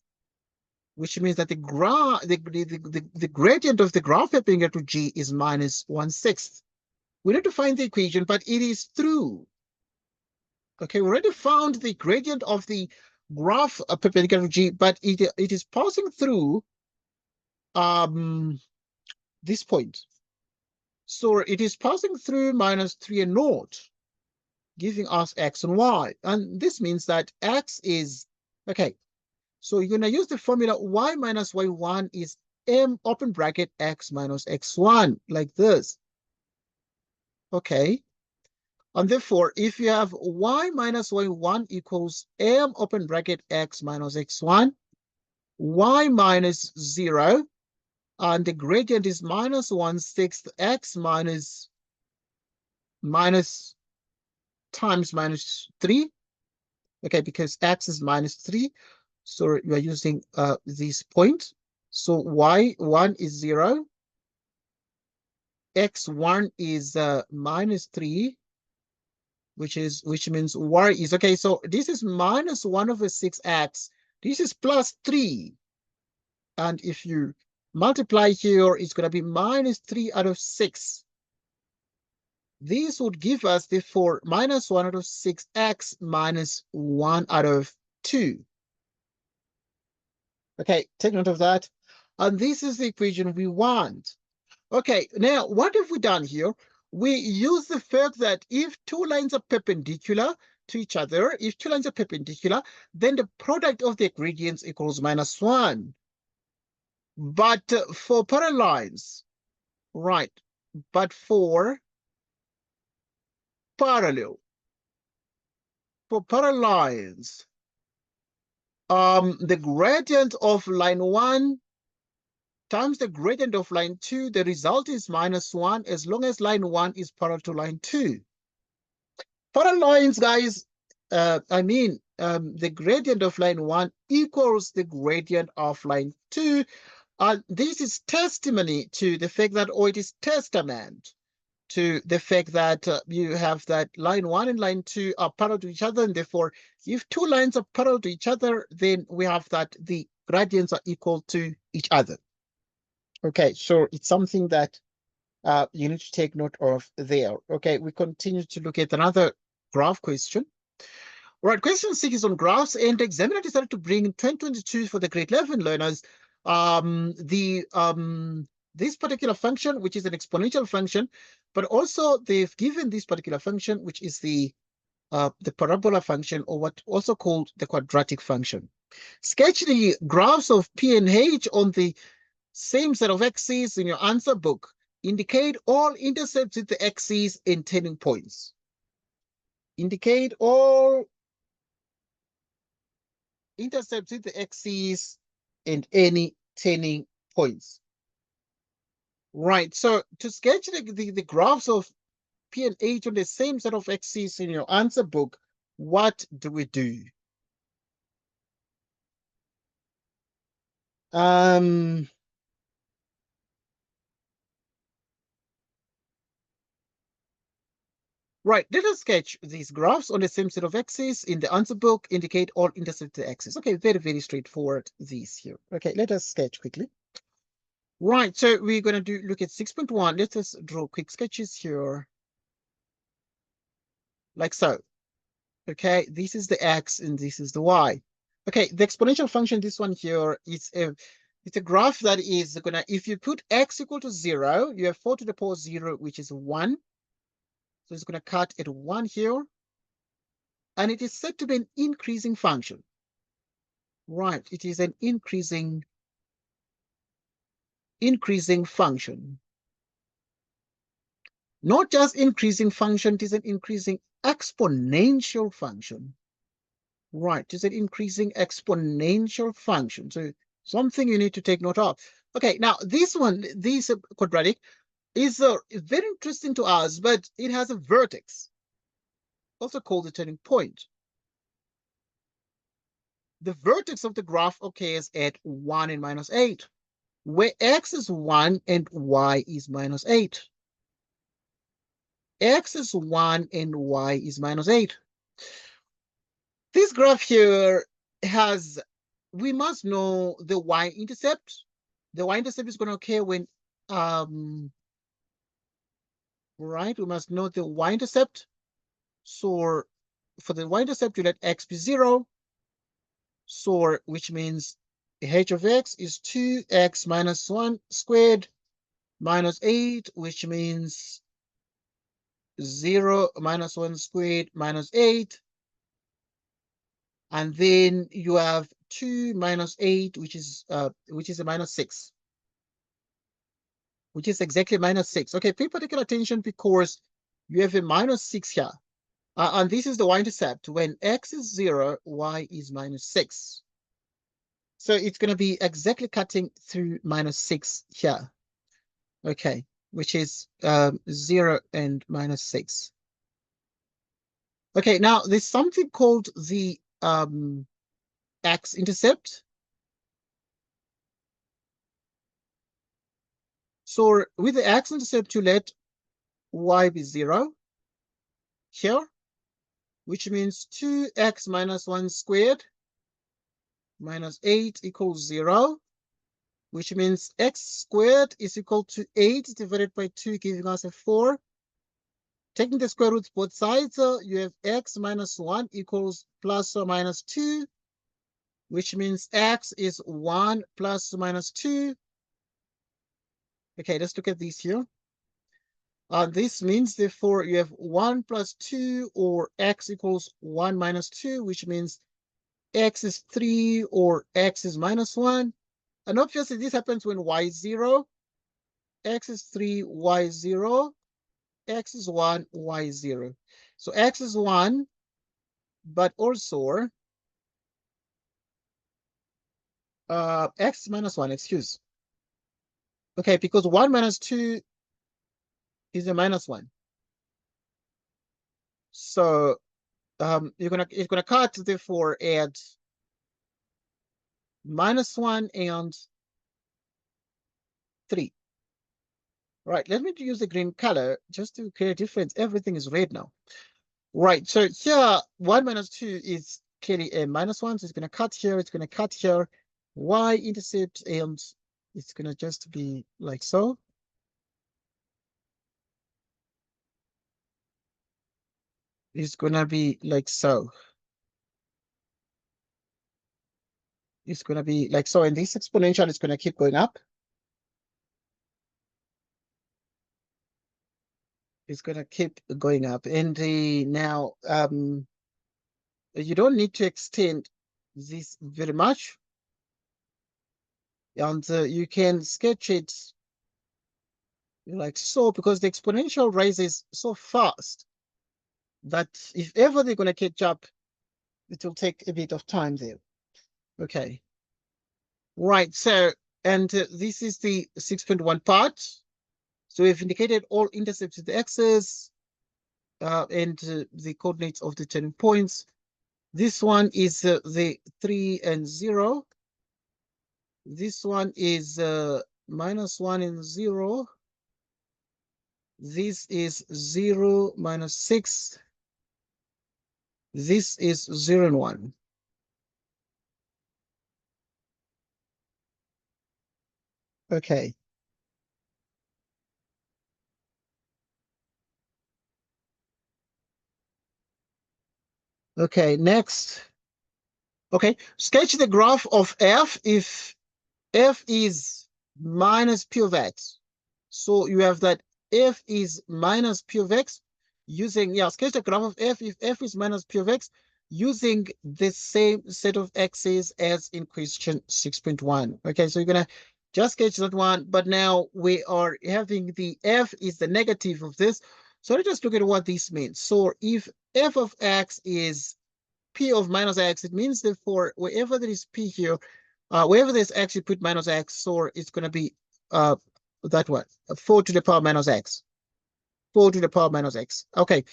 Which means that the gradient of the graph perpendicular to G is -1/6. We need to find the equation, but it is through. Okay, we already found the gradient of the graph perpendicular to G, but it is passing through this point. So it is passing through -3 and 0, giving us x and y. And this means that x is, okay, so you're going to use the formula y minus y1 is m open bracket x minus x1, like this. Okay. And therefore, if you have y minus y1 equals m open bracket x minus x1, y minus 0, and the gradient is -1/6 x minus times -3. Okay, because x is -3. So we are using this point. So y1 is 0. x1 is -3, which means y is, okay, so this is -1/6x. This is +3. And if you multiply here, it's going to be -3/6. This would give us, therefore, -1/6x minus 1/2. Okay, take note of that. And this is the equation we want. Okay, now what have we done here? We use the fact that if two lines are perpendicular to each other, then the product of their gradients equals -1. But for parallel lines, right, but for parallel lines, the gradient of line 1 times the gradient of line 2, the result is -1 as long as line 1 is parallel to line 2. Parallel lines, guys, the gradient of line 1 equals the gradient of line 2. This is testimony to the fact that, or it is testament to the fact that you have that line 1 and line 2 are parallel to each other, and therefore, if two lines are parallel to each other, then we have that the gradients are equal to each other. Okay, so it's something that you need to take note of there. Okay, we continue to look at another graph question. All right, question 6 is on graphs, and the examiner decided to bring in 2022 for the grade 11 learners this particular function, which is an exponential function, but also they've given this particular function, which is the parabola function, or what also called the quadratic function. Sketch the graphs of P and H on the Same set of axes in your answer book. Indicate all intercepts with the axes and turning points. Indicate all intercepts with the axes and any turning points. Right, so to sketch the graphs of P and H on the same set of axes in your answer book, what do we do? Right, let us sketch these graphs on the same set of axes in the answer book, indicate all intercept the axis. Okay, very, very straightforward, these here. Okay, let us sketch quickly. Right, so we're going to look at 6.1. Let us draw quick sketches here, like so. Okay, this is the x and this is the y. Okay, the exponential function, this one here, it's a graph that is gonna, if you put x equal to 0, you have 4 to the power 0, which is 1. So it's gonna cut at 1 here. And it is said to be an increasing function. Right, it is an increasing function. Not just increasing function, it is an increasing exponential function. Right, it is an increasing exponential function. So something you need to take note of. Okay, now this one, this quadratic, is very interesting to us, but it has a vertex, also called the turning point. The vertex of the graph occurs at 1 and minus 8, where x is 1 and y is minus 8. X is 1 and y is minus 8. This graph here has, we must know the y-intercept. The y-intercept is going to occur when, right, we must know the y-intercept. So for the y-intercept, you let x be 0. So which means h of x is 2x minus 1 squared minus 8, which means 0 minus 1 squared minus 8. And then you have 2 minus 8, which is a minus 6. Which is exactly minus 6. Okay, pay particular attention because you have a minus 6 here. And this is the y-intercept. When x is 0, y is minus 6. So it's going to be exactly cutting through minus 6 here. Okay, which is 0 and minus 6. Okay, now there's something called the x-intercept. So with the x-intercept, you let y be 0 here, which means 2x minus 1 squared minus 8 equals 0, which means x squared is equal to 8 divided by 2, giving us a 4. Taking the square roots both sides, you have x minus 1 equals plus or minus 2, which means x is 1 plus or minus 2. Okay, let's look at this here. This means, therefore, you have 1 plus 2, or x equals 1 minus 2, which means x is 3 or x is minus 1. And obviously, this happens when y is 0. X is 3, y is 0. X is 1, y is 0. So x is 1, but also x minus 1, excuse. Okay, because 1 minus 2 is a minus 1. So it's gonna cut, therefore, at minus 1 and 3. Right, let me use the green color just to create a difference. Everything is red now. Right, so here 1 minus 2 is clearly a minus 1, so it's going to cut here, it's going to cut here, y-intercept, and it's going to just be like so. It's going to be like so. It's going to be like so, and this exponential is going to keep going up. It's going to keep going up. And now, you don't need to extend this very much. And you can sketch it like so, because the exponential rises so fast that if ever they're going to catch up, it will take a bit of time there. Okay. Right. So, and this is the 6.1 part. So we've indicated all intercepts with the x's and the coordinates of the turning points. This one is the 3 and 0. This one is -1 and 0. This is 0, -6. This is 0 and 1. Okay. Okay, next. Okay, sketch the graph of f if f is minus p of x. So you have that f is minus p of x using, yeah, sketch the graph of f if f is minus p of x using the same set of x's as in question 6.1. Okay, so you're going to just sketch that one, but now we are having the f is the negative of this. So let's just look at what this means. So if f of x is p of minus x, it means that for wherever there is p here, wherever there's x, you put minus x, so it's going to be that one, 4 to the power minus x. 4 to the power minus x. Okay,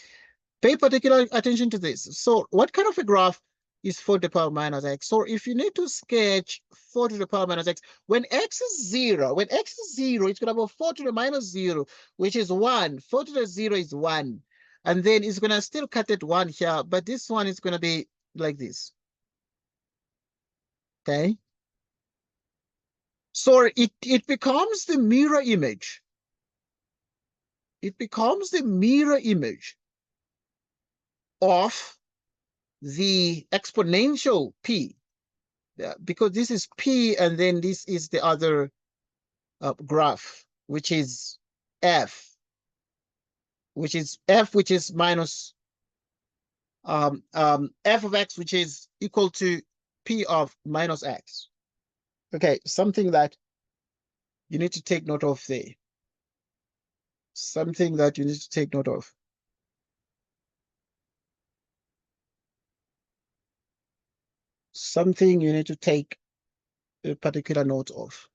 pay particular attention to this. So what kind of a graph is 4 to the power minus x? So if you need to sketch 4 to the power minus x, when x is 0, it's going to be 4 to the minus 0, which is 1. 4 to the 0 is 1. And then it's going to still cut at 1 here, but this one is going to be like this. Okay. So it becomes the mirror image. It becomes the mirror image of the exponential p. Because this is p, and then this is the other graph, which is f, which is minus f of x, which is equal to p of minus x. Okay, something that you need to take note of there. Something that you need to take note of. Something you need to take a particular note of.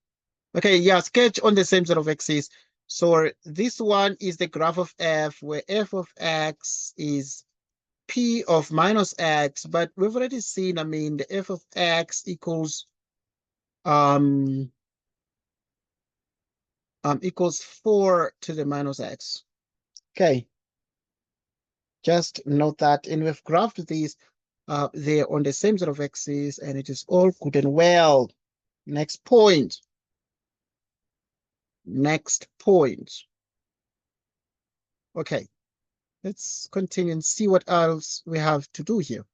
Okay, yeah, sketch on the same set of axes. So this one is the graph of f, where f of x is p of minus x, but we've already seen, I mean, the f of x equals equals 4 to the minus x. Okay, just note that, and we've graphed these they're on the same set of axes, and it is all good and well. Next point. Next point. Okay, let's continue and see what else we have to do here.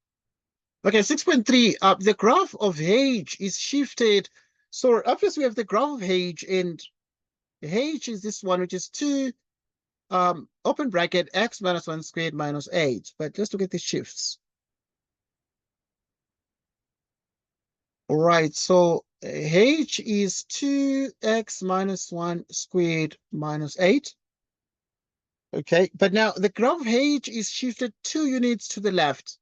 Okay, 6.3, the graph of h is shifted. So obviously we have the graph of h, and h is this one, which is 2, open bracket, x minus 1 squared minus 8. But let's look at the shifts. All right, so h is 2x minus 1 squared minus 8. Okay, but now the graph of h is shifted 2 units to the left.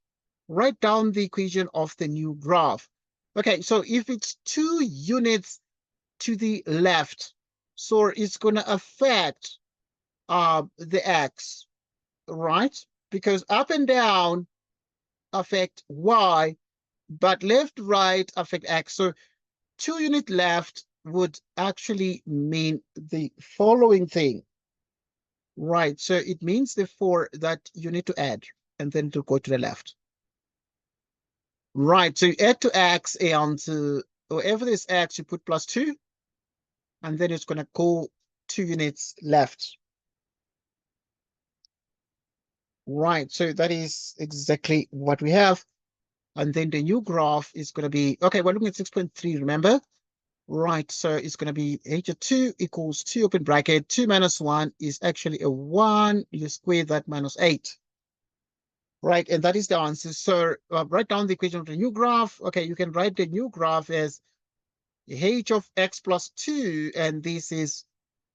Write down the equation of the new graph. Okay, so if it's 2 units to the left, so it's going to affect the x, right? Because up and down affect y, but left, right affect x. So 2 unit left would actually mean the following thing. Right, so it means therefore that you need to add and then to go to the left. Right, so you add to x, and wherever there's x, you put +2, and then it's going to go 2 units left. Right, so that is exactly what we have. And then the new graph is going to be, okay, we're looking at 6.3, remember? Right, so it's going to be h of 2 equals 2 open bracket, 2 minus 1 is actually a 1, you square that minus 8. Right, and that is the answer. So write down the equation of the new graph. Okay, you can write the new graph as h of x plus 2, and this is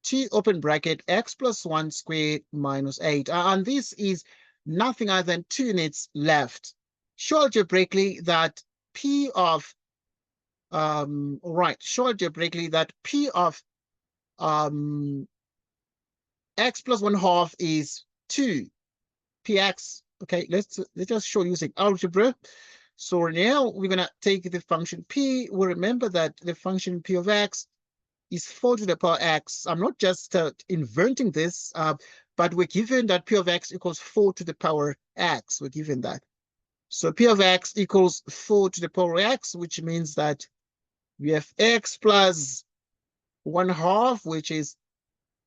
2 open bracket x plus 1 squared minus 8. And this is nothing other than 2 units left. Show algebraically that p of show algebraically that p of x plus 1/2 is 2 px. Okay, let's just show using algebra. So now we're gonna take the function p. We remember that the function p of x is 4 to the power x. I'm not just inventing this, but we're given that p of x equals 4 to the power x. We're given that. So p of x equals 4 to the power x, which means that we have x plus 1/2, which is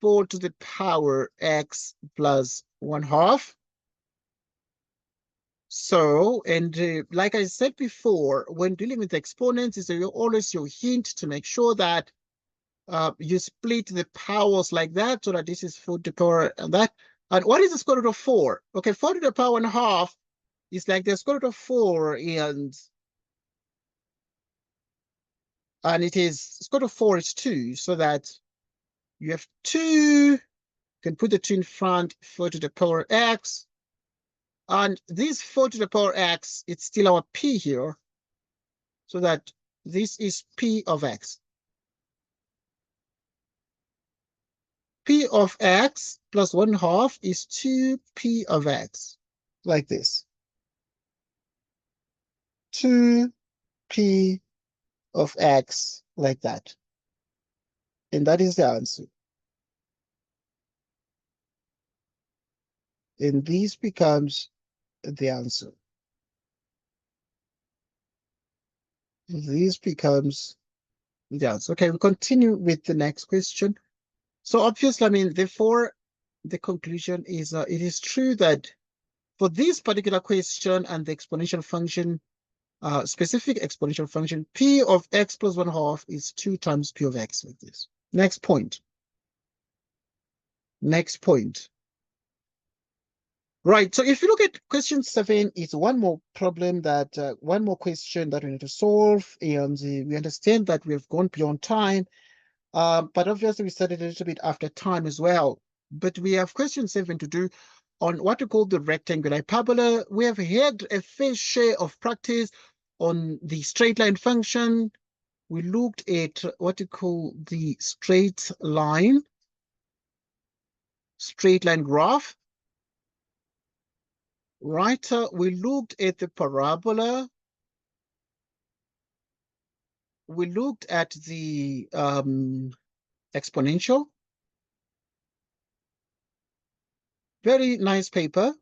4 to the power x plus 1/2. So, and like I said before, when dealing with exponents, is always your hint to make sure that you split the powers like that, so that this is 4 to the power and that. And what is the square root of 4? Okay, 4 to the power 1/2 is like the square root of 4, and it is square root of 4 is 2, so that you have 2, you can put the 2 in front, 4 to the power x. And this 4 to the power x, it's still our p here, so that this is p of x. P of x plus 1/2 is 2p of x, like this. 2p of x, like that. And that is the answer. And this becomes the answer. This becomes the answer. Okay, we continue with the next question. So obviously, I mean, therefore, the conclusion is it is true that for this particular question and the exponential function, specific exponential function, p of x plus 1/2 is 2 times p of x, like this. Next point. Next point. Right, so if you look at question 7, it's one more problem that, one more question that we need to solve, and we understand that we have gone beyond time, but obviously we started a little bit after time as well. But we have question 7 to do on what we call the rectangular hyperbola. We have had a fair share of practice on the straight line function. We looked at what we call the straight line graph. Right, we looked at the parabola. We looked at the exponential. Very nice paper.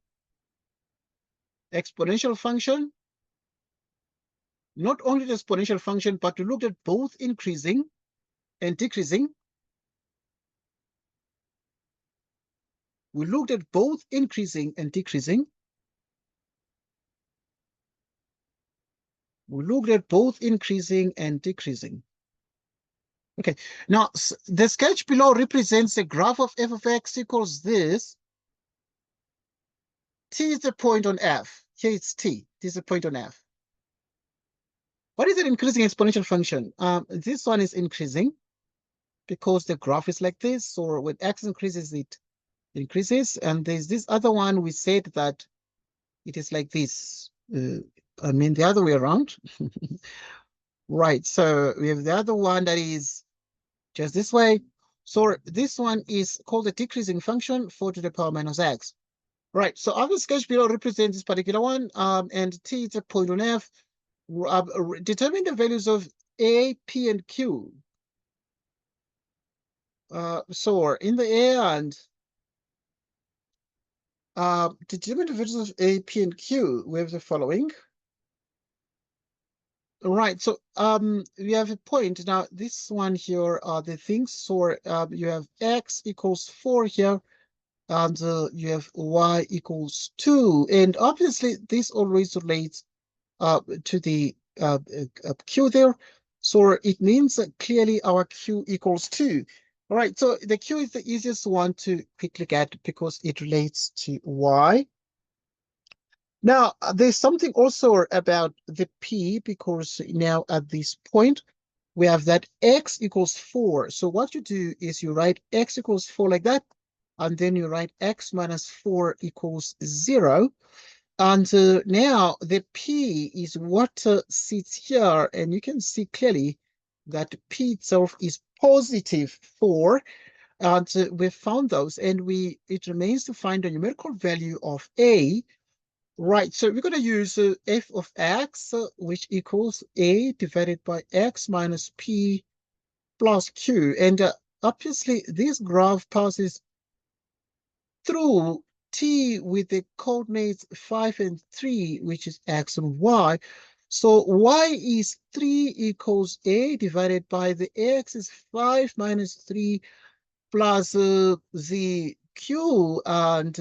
Exponential function. Not only the exponential function, but we looked at both increasing and decreasing. We looked at both increasing and decreasing. We looked at both increasing and decreasing. Okay, now the sketch below represents a graph of f of x equals this. T is the point on f. Here it's t. This is the point on f. What is an increasing exponential function? This one is increasing because the graph is like this. Or when x increases, it increases. And there's this other one, we said that it is like this. I mean, the other way around. Right, so we have the other one that is just this way. So this one is called the decreasing function, 4 to the power minus x. Right, so our sketch below represents this particular one, and t is a point on f. Determine the values of a, p, and q. So in the a and determine the values of a, p, and q, we have the following. Right, so we have a point. Now this one here are the things. So you have x equals 4 here, and you have y equals 2. And obviously this always relates to the q there. So it means that clearly our q equals 2. All right, so the q is the easiest one to quickly get because it relates to y. Now, there's something also about the p, because now at this point, we have that x equals 4. So what you do is you write x equals 4 like that, and then you write x minus 4 equals 0. And now the p is what sits here, and you can see clearly that p itself is positive 4, and we found those, and it remains to find the numerical value of a. Right, so we're going to use f of x, which equals a divided by x minus p plus q. And obviously, this graph passes through t with the coordinates 5 and 3, which is x and y. So y is 3 equals a divided by the x is 5 minus 3 plus the q, and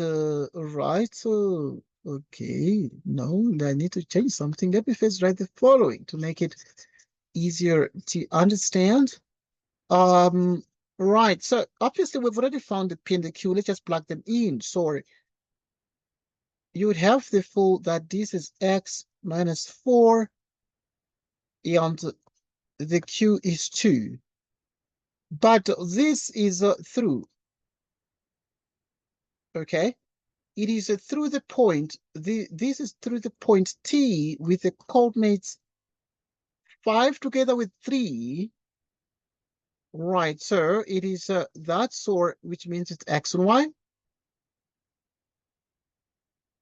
right, so okay, no, I need to change something. Let me first write the following to make it easier to understand. um right, so obviously we've already found the p and the q. Let's just plug them in. So you would have the full that this is x minus 4 and the q is 2, but this is through, okay. It is through the point, this is through the point T with the coordinates 5 together with 3. Right, so it is that sort, which means it's x and y.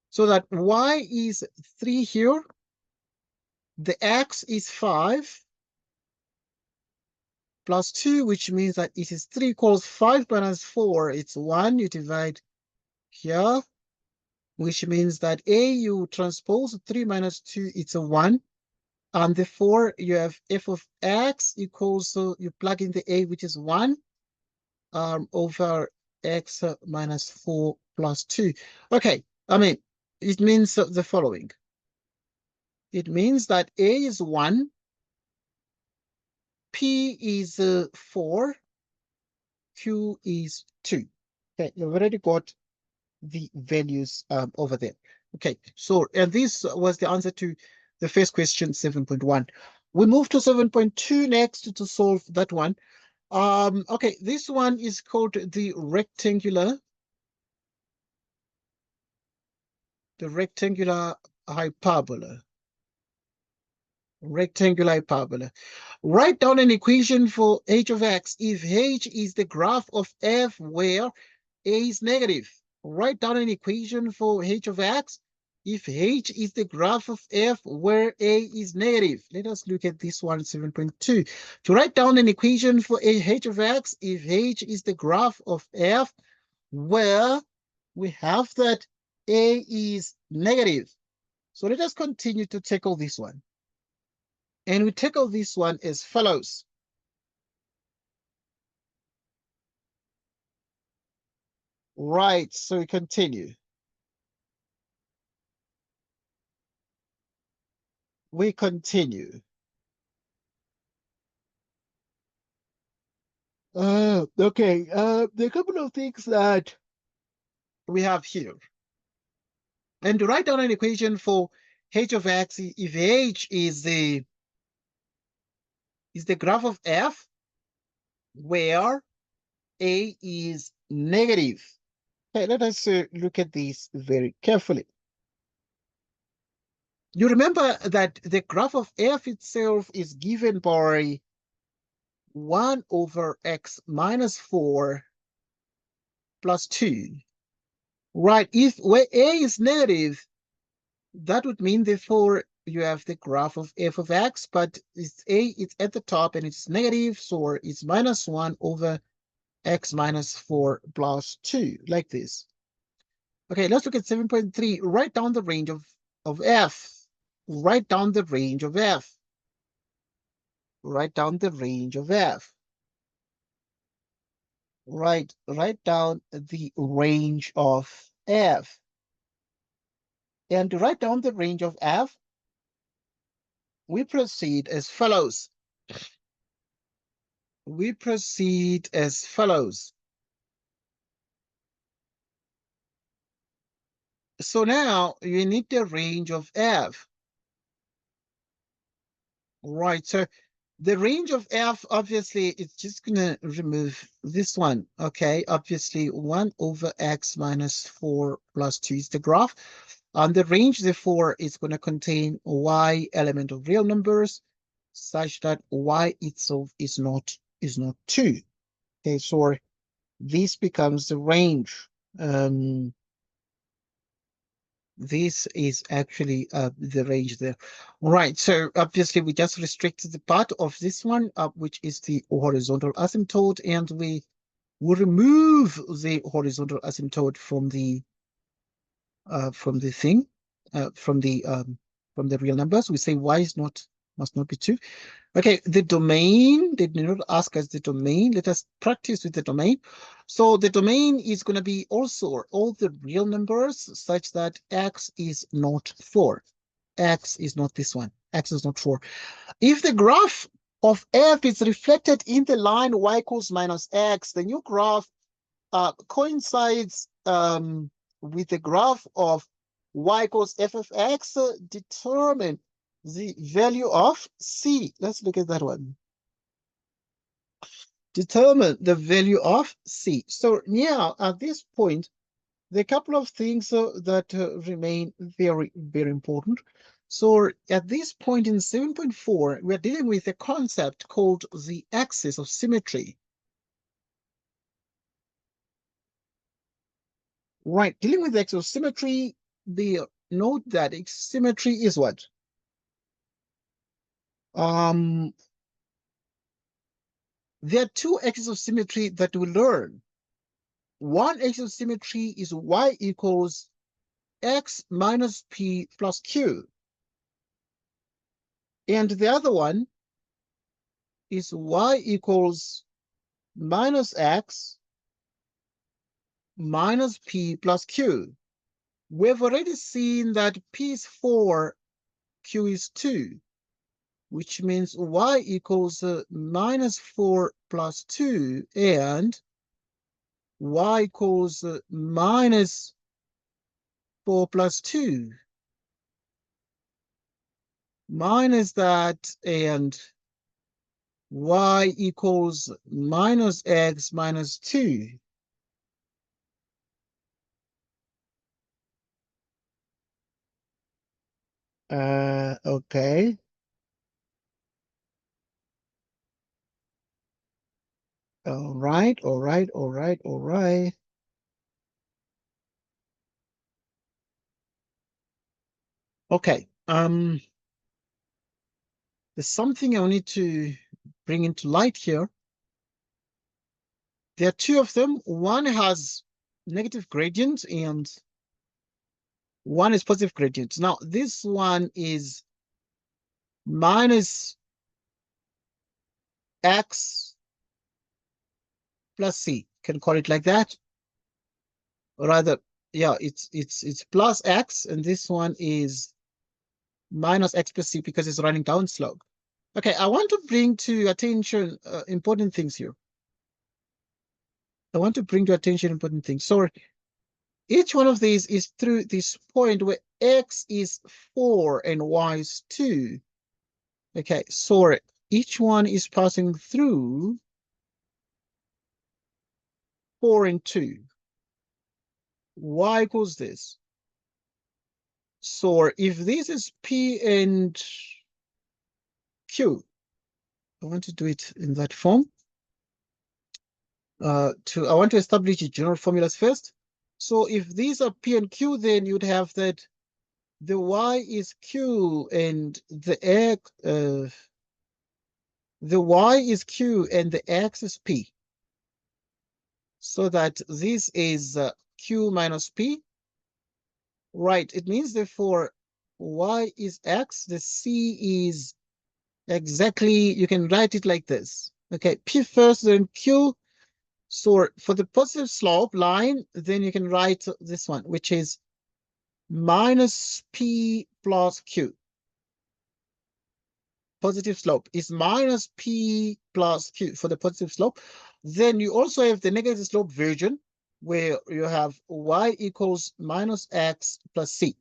So that y is 3 here, the x is 5 plus 2, which means that it is 3 equals 5 minus 4, it's 1. You divide here, which means that a, you transpose 3 minus 2, it's a 1. And therefore, you have f of x equals, so you plug in the a, which is 1, over x minus 4 plus 2. Okay, I mean, it means the following. It means that a is 1, p is 4, q is 2. Okay, you've already got the values over there. Okay, so, and this was the answer to the first question, 7.1. We move to 7.2 next to solve that one. Okay, this one is called the rectangular hyperbola. Rectangular hyperbola. Write down an equation for h of x if h is the graph of f where a is negative. Write down an equation for h of x if h is the graph of f where a is negative. Let us look at this one, 7.2. To write down an equation for h of x if h is the graph of f where we have that a is negative. So let us continue to tackle this one. And we tackle this one as follows. Right, so we continue. We continue. Okay, there are a couple of things that we have here. And to write down an equation for h of x, if h is the graph of f where a is negative. Okay, let us look at this very carefully. You remember that the graph of f itself is given by 1 over x minus 4 plus 2. Right, if where a is negative, that would mean therefore you have the graph of f of x, but it's at the top and it's negative, so it's minus 1 over x minus 4 plus 2, like this. Okay, let's look at 7.3. Write down the range of f. Write down the range of f. Write down the range of f. Write down the range of f. And to write down the range of f, we proceed as follows. We proceed as follows. So now you need the range of f. Right, so The range of f, obviously, it's just going to remove this one, okay? Obviously, 1 over x minus 4 plus 2 is the graph. And the range, therefore, is going to contain y element of real numbers such that y itself is not 2. Okay, so this becomes the range. This is actually the range there. All right, so obviously we just restricted the part of this one, which is the horizontal asymptote, and we will remove the horizontal asymptote from the thing, from the real numbers. We say y is must not be 2. Okay, the domain, they did not ask us the domain. Let us practice with the domain. So the domain is going to be also all the real numbers such that x is not 4. X is not this one. X is not 4. If the graph of f is reflected in the line y equals minus x, the new graph coincides with the graph of y equals f of x. Determine the value of c. Let's look at that one. Determine the value of c. So now at this point, there are a couple of things that remain very, very important. So at this point in 7.4, we're dealing with a concept called the axis of symmetry. Right, dealing with the axis of symmetry, note that symmetry is what? There are two axes of symmetry that we learn. One axis of symmetry is y equals x minus p plus q. And the other one is y equals minus x minus p plus q. We've already seen that p is 4, q is 2, which means y equals minus 4 plus 2, and y equals minus 4 plus 2. Minus that, and y equals minus x minus 2. Okay. All right, all right, all right, all right. Okay. There's something I need to bring into light here. There are two of them. One has negative gradient and one is positive gradient. Now, this one is minus x plus c. Can call it like that. Or rather, yeah, it's plus x, and this one is minus x plus c because it's running down slope. Okay, I want to bring to attention important things here. I want to bring to attention important things. So each one of these is through this point where x is 4 and y is 2. Okay, so each one is passing through 4 and 2. Y equals this. So if this is P and Q, I want to do it in that form. I want to establish general formulas first. So if these are P and Q, then you'd have that the Y is Q and the Y is Q and the X is P. So that this is Q minus P. Right, it means therefore Y is X, the C is exactly, you can write it like this. Okay, P first, then Q. So for the positive slope line, then you can write this one, which is minus P plus Q. Positive slope is minus P plus Q for the positive slope. Then you also have the negative slope version where you have Y equals minus X plus C.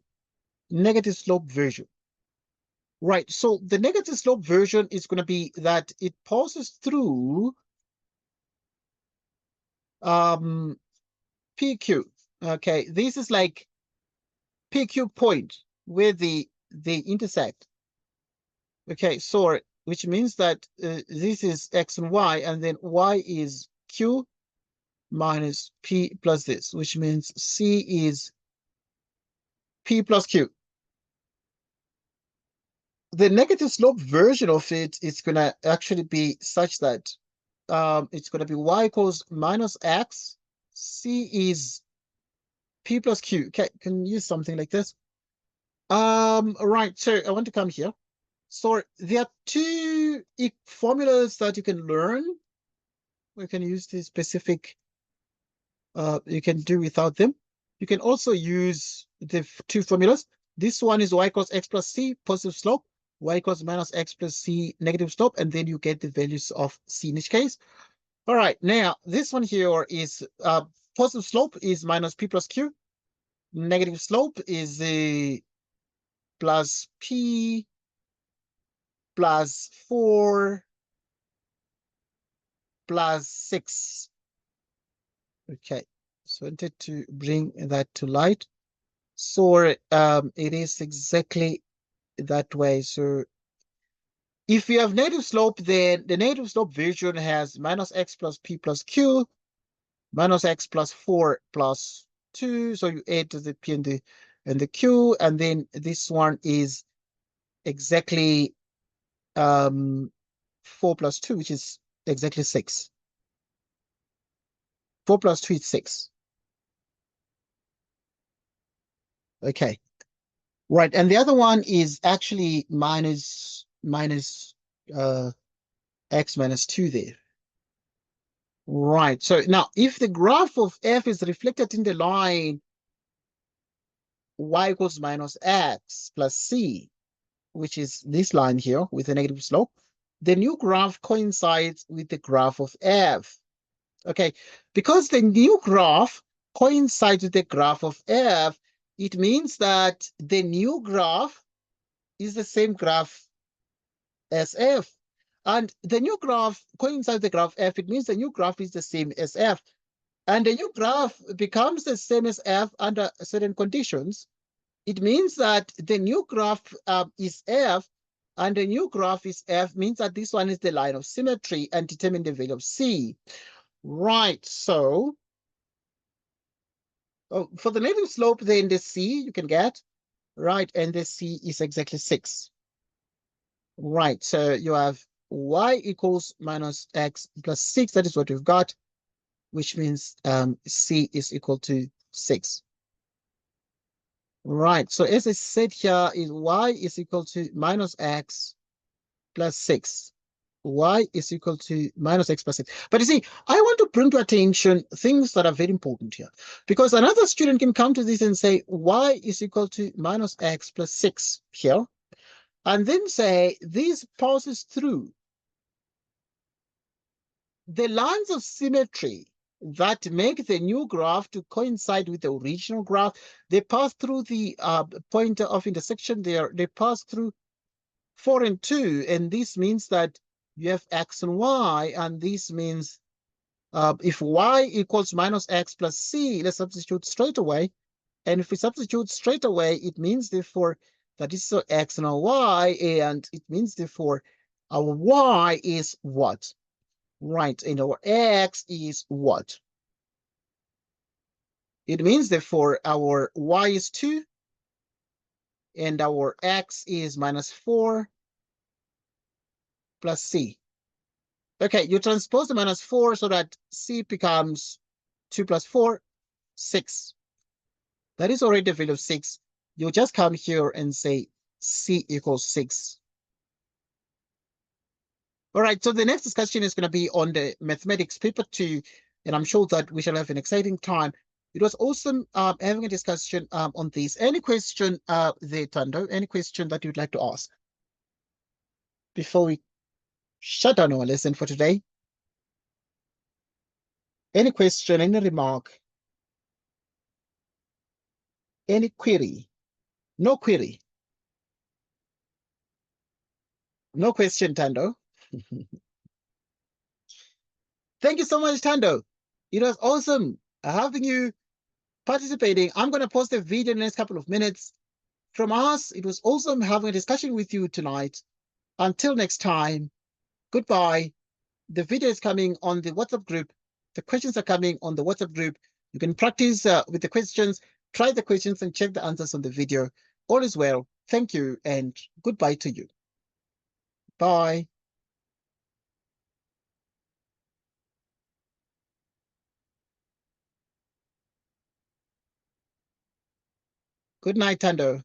Negative slope version. Right, so the negative slope version is going to be that it passes through PQ. Okay, this is like PQ point where they intersect. Okay, so which means that this is X and Y, and then Y is Q minus P plus this, which means C is P plus Q. The negative slope version of it is going to actually be such that it's going to be Y equals minus X, C is P plus Q. Okay, can use something like this. Right, so I want to come here. So there are two formulas that you can learn. We can use the specific, you can do without them. You can also use the two formulas. This one is Y equals X plus C, positive slope, Y equals minus X plus C, negative slope, and then you get the values of C in each case. All right, now this one here is positive slope is minus P plus Q, negative slope is plus P plus 4 plus 6. Okay, so I wanted to bring that to light. So it is exactly that way. So if you have negative slope, then the negative slope version has minus X plus P plus Q, minus X plus 4 plus 2. So you add to the P and the Q, and then this one is exactly 4 plus 2, which is exactly 6. 4 plus 2 is 6. Okay. Right. And the other one is actually minus X minus 2 there. Right. So now if the graph of F is reflected in the line Y equals minus X plus C, which is this line here with a negative slope, the new graph coincides with the graph of F. Okay, because the new graph coincides with the graph of F, it means that the new graph is the same graph as F. And the new graph coincides with the graph F. It means the new graph is the same as F. And the new graph becomes the same as F under certain conditions. It means that the new graph is F, and the new graph is F means that this one is the line of symmetry and determine the value of C. Right, so for the negative slope, then the C you can get, right, and the C is exactly 6. Right, so you have Y equals minus X plus 6. That is what we've got, which means C is equal to 6. Right, so as I said here, is Y is equal to minus X plus 6. Y is equal to minus X plus 6. But you see, I want to bring to attention things that are very important here. Because another student can come to this and say Y is equal to minus X plus 6 here. And then say this passes through the lines of symmetry that make the new graph to coincide with the original graph. They pass through the point of intersection there. They pass through 4 and 2, and this means that you have X and Y, and this means if Y equals minus X plus C, let's substitute straight away. And if we substitute straight away, it means therefore that this is X and Y, and it means therefore our Y is what? Right, and our X is what? It means therefore our Y is 2, and our X is minus 4 plus C. Okay, you transpose the minus 4 so that C becomes 2 plus 4, 6. That is already the value of 6. You just come here and say C equals 6. All right, so the next discussion is going to be on the mathematics paper 2, and I'm sure that we shall have an exciting time. It was awesome having a discussion on this. Any question there, Tando? Any question that you'd like to ask before we shut down our lesson for today? Any question, any remark, any query? No query. No question, Tando. Thank you so much, Tando. It was awesome having you participating. I'm going to post a video in the next couple of minutes. From us, it was awesome having a discussion with you tonight. Until next time, goodbye. The video is coming on the WhatsApp group. The questions are coming on the WhatsApp group. You can practice with the questions, try the questions, and check the answers on the video. All is well. Thank you, and goodbye to you. Bye. Good night, Tando.